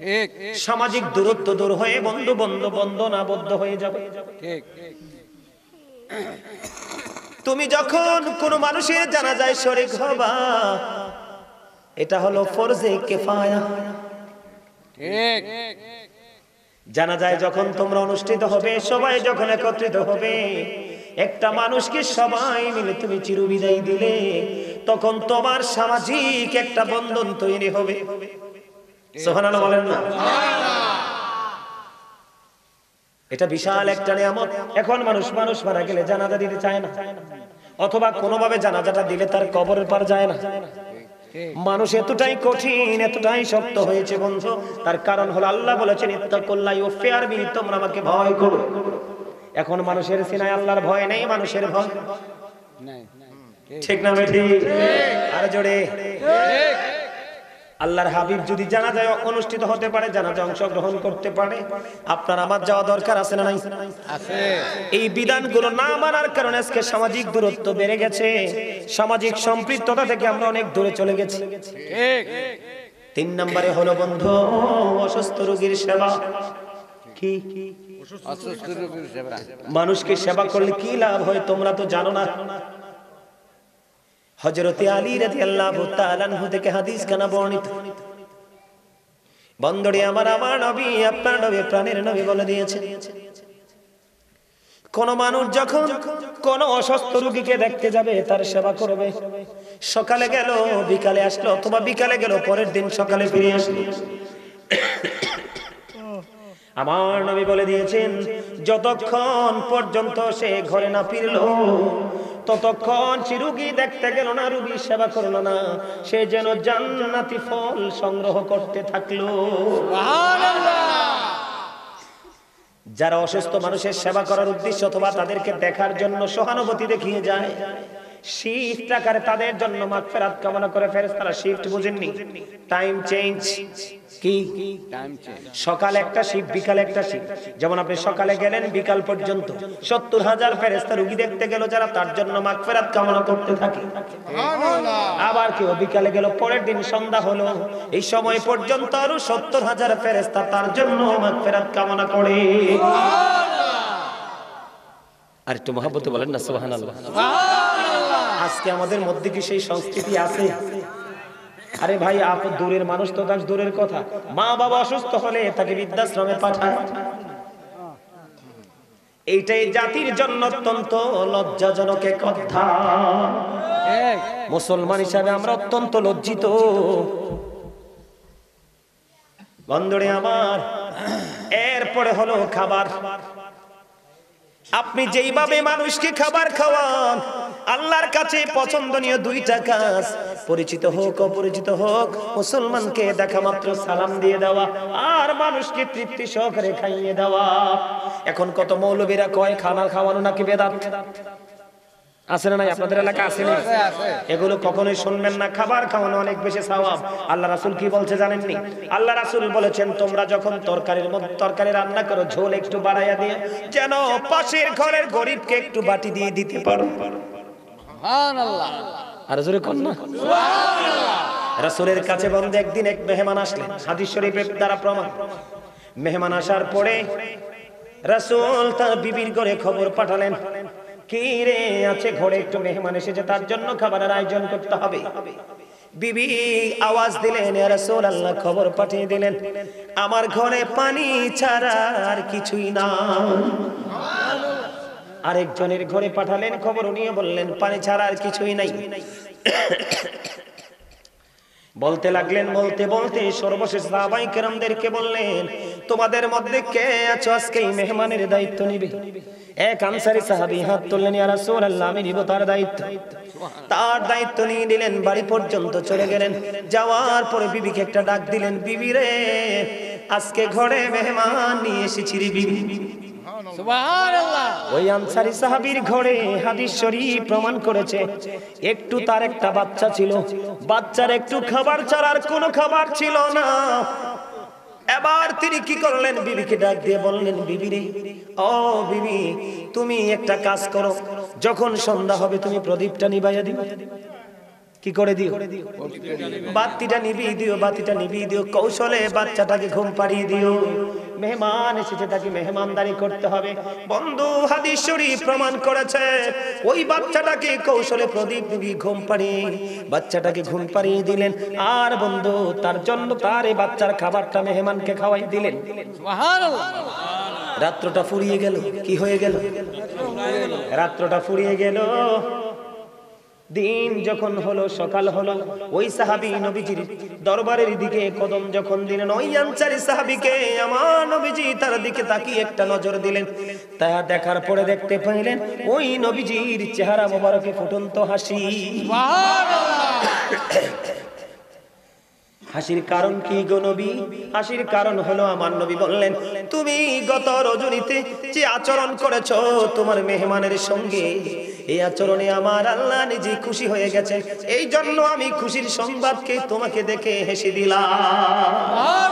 ঠিক। সামাজিক দূরত্ব দূর হয়ে বন্ধনাবদ্ধ হয়ে যাবে, ঠিক। তুমি যখন কোন মানুষের জানাজায় শরীক হবা, এটা হলো ফরজে কিফায়া। ঠিক। জানাজায় যখন তোমরা অনুষ্ঠিত হবে, সবাই যখন একত্রিত হবে, একটা মানুষকে সবাই মিলে তুমি চিরবিদায় দিলে, তখন তোমার সামাজিক একটা বন্ধন তৈরি হবে। সুবহানাল্লাহ বলেন না। এটা বিশাল একটা নিয়ামত। এখন মানুষ মারা গেলে জানাজা দিতে চায় না, অথবা কোনোভাবে জানাজাটা দিলে তার কবরের পার যায় না। মানুষ এতটাই কঠিন, এতটাই শক্ত হয়েছে বন্ধু। তার কারণ হলো আল্লাহ বলেছেন ইত্তাকুল্লাহ ওয়াফিআরবিনি, তোমরা আমাকে ভয় করো। এখন মানুষের সিনায় আল্লাহর ভয় নেই, মানুষের ভয়। ঠিক না বেঠি? আর জোরে। আল্লাহর হাবিব যদি জানাজায় অনুষ্ঠিত হতে পারে, জানাজায় অংশগ্রহণ করতে পারে, আপনার আমার যাওয়া দরকার আছে না নাই? আছে। এই বিধানগুলো না মানার কারণে আজকে সামাজিক দূরত্ব বেড়ে গেছে, সামাজিক সম্পৃক্ততা থেকে আমরা অনেক দূরে চলে গেছি। ঠিক। 3 নম্বরে হলো বন্ধু অসুস্থ রোগীর সেবা। কি অসুস্থ রোগীর সেবা? মানুষকে সেবা করলে কি লাভ হয় তোমরা তো জানো না। হযরতে আলী রাদিয়াল্লাহু তাআলা আনহু থেকে হাদিস কানা বর্ণিত। বন্ধুরে আমার নবী, আপনার নবী, প্রাণের নবী বলে দিয়েছে, কোন মানুষ যখন কোন অসুস্থ রোগীকে দেখতে যাবে তার সেবা করবে। সকালে গেল বিকালে আসলো, অথবা বিকালে গেল পরের দিন সকালে ফিরে আসলো। আমার নবী বলে দিয়েছেন যতক্ষণ পর্যন্ত সে ঘরে না ফিরলো ততক্ষণ সে রোগী দেখতে গেল না, রোগীর সেবা করলো না, সে যেন জান্নাতি ফল সংগ্রহ করতে থাকলো। যারা অসুস্থ মানুষের সেবা করার উদ্দেশ্য অথবা তাদেরকে দেখার জন্য সহানুভূতি দেখিয়ে যায়, শিফট আকারে তাদের জন্য মাগফিরাত কামনা করে ফেরেশতারা শিফট বুঝেননি, টাইম চেঞ্জ। কি টাইম চেঞ্জ? সকালে একটা শিফট, বিকালে একটা শিফট। যেমন আপনি সকালে গেলেন বিকাল পর্যন্ত 70,000 ফেরেশতা রোগী দেখতে গেল, যারা তার জন্য মাগফিরাত কামনা করতে থাকে। আবার কেউ বিকালে গেল, পরের দিন সন্ধ্যা হলো, এই সময় পর্যন্ত আরো 70,000 ফেরেশতা তার জন্য মাগফিরাত কামনা করে। আর একটু মহব্বতে বলেন না সুবহানাল্লাহ। আজকে আমাদের মধ্যে কি সেই সংস্কৃতি আছে? আরে ভাই, আপনি দূরের মানুষ তো তার দূরের কথা, মা বাবা অসুস্থ হলে তাকে বৃদ্ধাশ্রমে পাঠায়। এইটাই জাতির জন্য অত্যন্ত লজ্জাজনক এক কথা। মুসলমান হিসাবে আমরা অত্যন্ত লজ্জিত। বন্ধুরে আমার, এরপরে হলো খাবার। আপনি যেইভাবে মানুষকে খাবার খাওয়ান, আল্লাহর কাছে পছন্দনীয় 2টা কাজ, পরিচিত হোক অপরিচিত হোক, মুসলমানকে দেখা মাত্র সালাম দিয়ে দেওয়া আর মানুষকে তৃপ্তি সহকারে খাইয়ে দেওয়া। এখন কত মৌলবীরা কয় খানা খাওয়ানো নাকি বেদাত। আছে না নাই? আপনাদের এলাকা আছে না? এগুলো কখনোই শুনবেন না। খাবার খাওয়ানো অনেক বেশি সওয়াব। আল্লাহ রাসূল কি বলছে জানেননি? আল্লাহ রাসূল বলেছেন তোমরা যখন তরকারি রান্না করো, ঝোল একটু বাড়াইয়া দিও, যেন পাশের ঘরের গরিবকে একটু বাটি দিয়ে দিতে পারো। সুবহানাল্লাহ। আর জোরে কোন না সুবহানাল্লাহ। রাসূলের কাছে বন্ধু একদিন এক মেহমান আসলেন, হাদিস শরীফের দ্বারা প্রমাণ। মেহমান আসার পরে রাসূল তার বিবির ঘরে খবর পাঠালেন, কি রে আছে ঘরে একটু মেহমান এসেছে, তার জন্য খাবারের আয়োজন করতে হবে। বিবি আওয়াজ দিলেন, ইয়া রাসূলুল্লাহ, খবর পাঠিয়ে দিলেন, আমার ঘরে পানি ছাড়া আর কিছুই না। আরেকজনের ঘরে পাঠালেন, খবর নিয়ে বললেন পানি ছাড়া আর কিছুই নাই। বলতে লাগলেন, বলতে বলতে সর্বশেষ সাহাবায়ে কেরামদেরকে বললেন, তোমাদের মধ্যে কে আছো আজকে এই মেহমানের দায়িত্ব নিবে? এক আনসারী সাহাবী হাত তুললেন, ইয়া রাসূলুল্লাহ, আমি নিব তার দায়িত্ব। তার দায়িত্ব নিয়ে নিলেন, বাড়ি পর্যন্ত চলে গেলেন। যাওয়ার পরে বিবিকে একটা ডাক দিলেন, বিবি রে, আজকে ঘরে মেহমান নিয়ে এসেছি রে বিবি। সুবহানাল্লাহ। ওই আনসারী সাহাবীর ঘরে হাদিস শরীফ প্রমাণ করেছে, একটু তার একটা বাচ্চা ছিল, বাচ্চার একটু খাবার ছাড়ার কোনো খাবার ছিল না। এবার তিনি কি করলেন, বিবিকে ডাক দিয়ে বললেন, বিবি রে, ও বিবি, তুমি একটা কাজ করো, যখন সন্ধ্যা হবে তুমি প্রদীপটা নিভাইয়া দিও। কি করে দিও? বাতিটা নিভিয়ে দিও, বাতিটা নিভিয়ে দিও, কৌশলে বাচ্চাটাকে ঘুম পাড়িয়ে দিও। মেহমান এসেছে, তাকে মেহমানদারি করতে হবে। বন্ধু হাদিস শরীফ প্রমাণ করেছে, ওই বাচ্চাটাকে কৌশলে প্রদীপ নিভিয়ে ঘুম পাড়িয়ে বাচ্চাটাকে ঘুম পাড়িয়ে দিলেন। আর বন্ধু তার জন্য তার এই বাচ্চার খাবারটা মেহমানকে খাওয়াই দিলেন। সুবহানাল্লাহ। রাত্রটা ফুরিয়ে গেল। কি হয়ে গেল? রাত্রটা ফুরিয়ে গেল। দিন যখন হলো, সকাল হলো, ওই সাহাবী নবীজির দরবারের দিকে কদম যখন দিলেন, ওই আনসারী সাহাবীকে আমার নবীজি তার দিকে তাকিয়ে একটা নজর দিলেন। তা দেখার পরে দেখতে পাইলেন ওই নবীজির চেহারা মোবারকে ফুটন্ত হাসি। হাসির কারণ কি গো নবী? হাসির কারণ হলো আমার নবী বললেন, তুমি গত রজনীতে যে আচরণ করেছো তোমার মেহমানের সঙ্গে, এই আচরণে আমার আল্লাহ নিজে খুশি হয়ে গেছেন, এই জন্য আমি খুশির সংবাদকে তোমাকে দেখে হেসে দিলাম।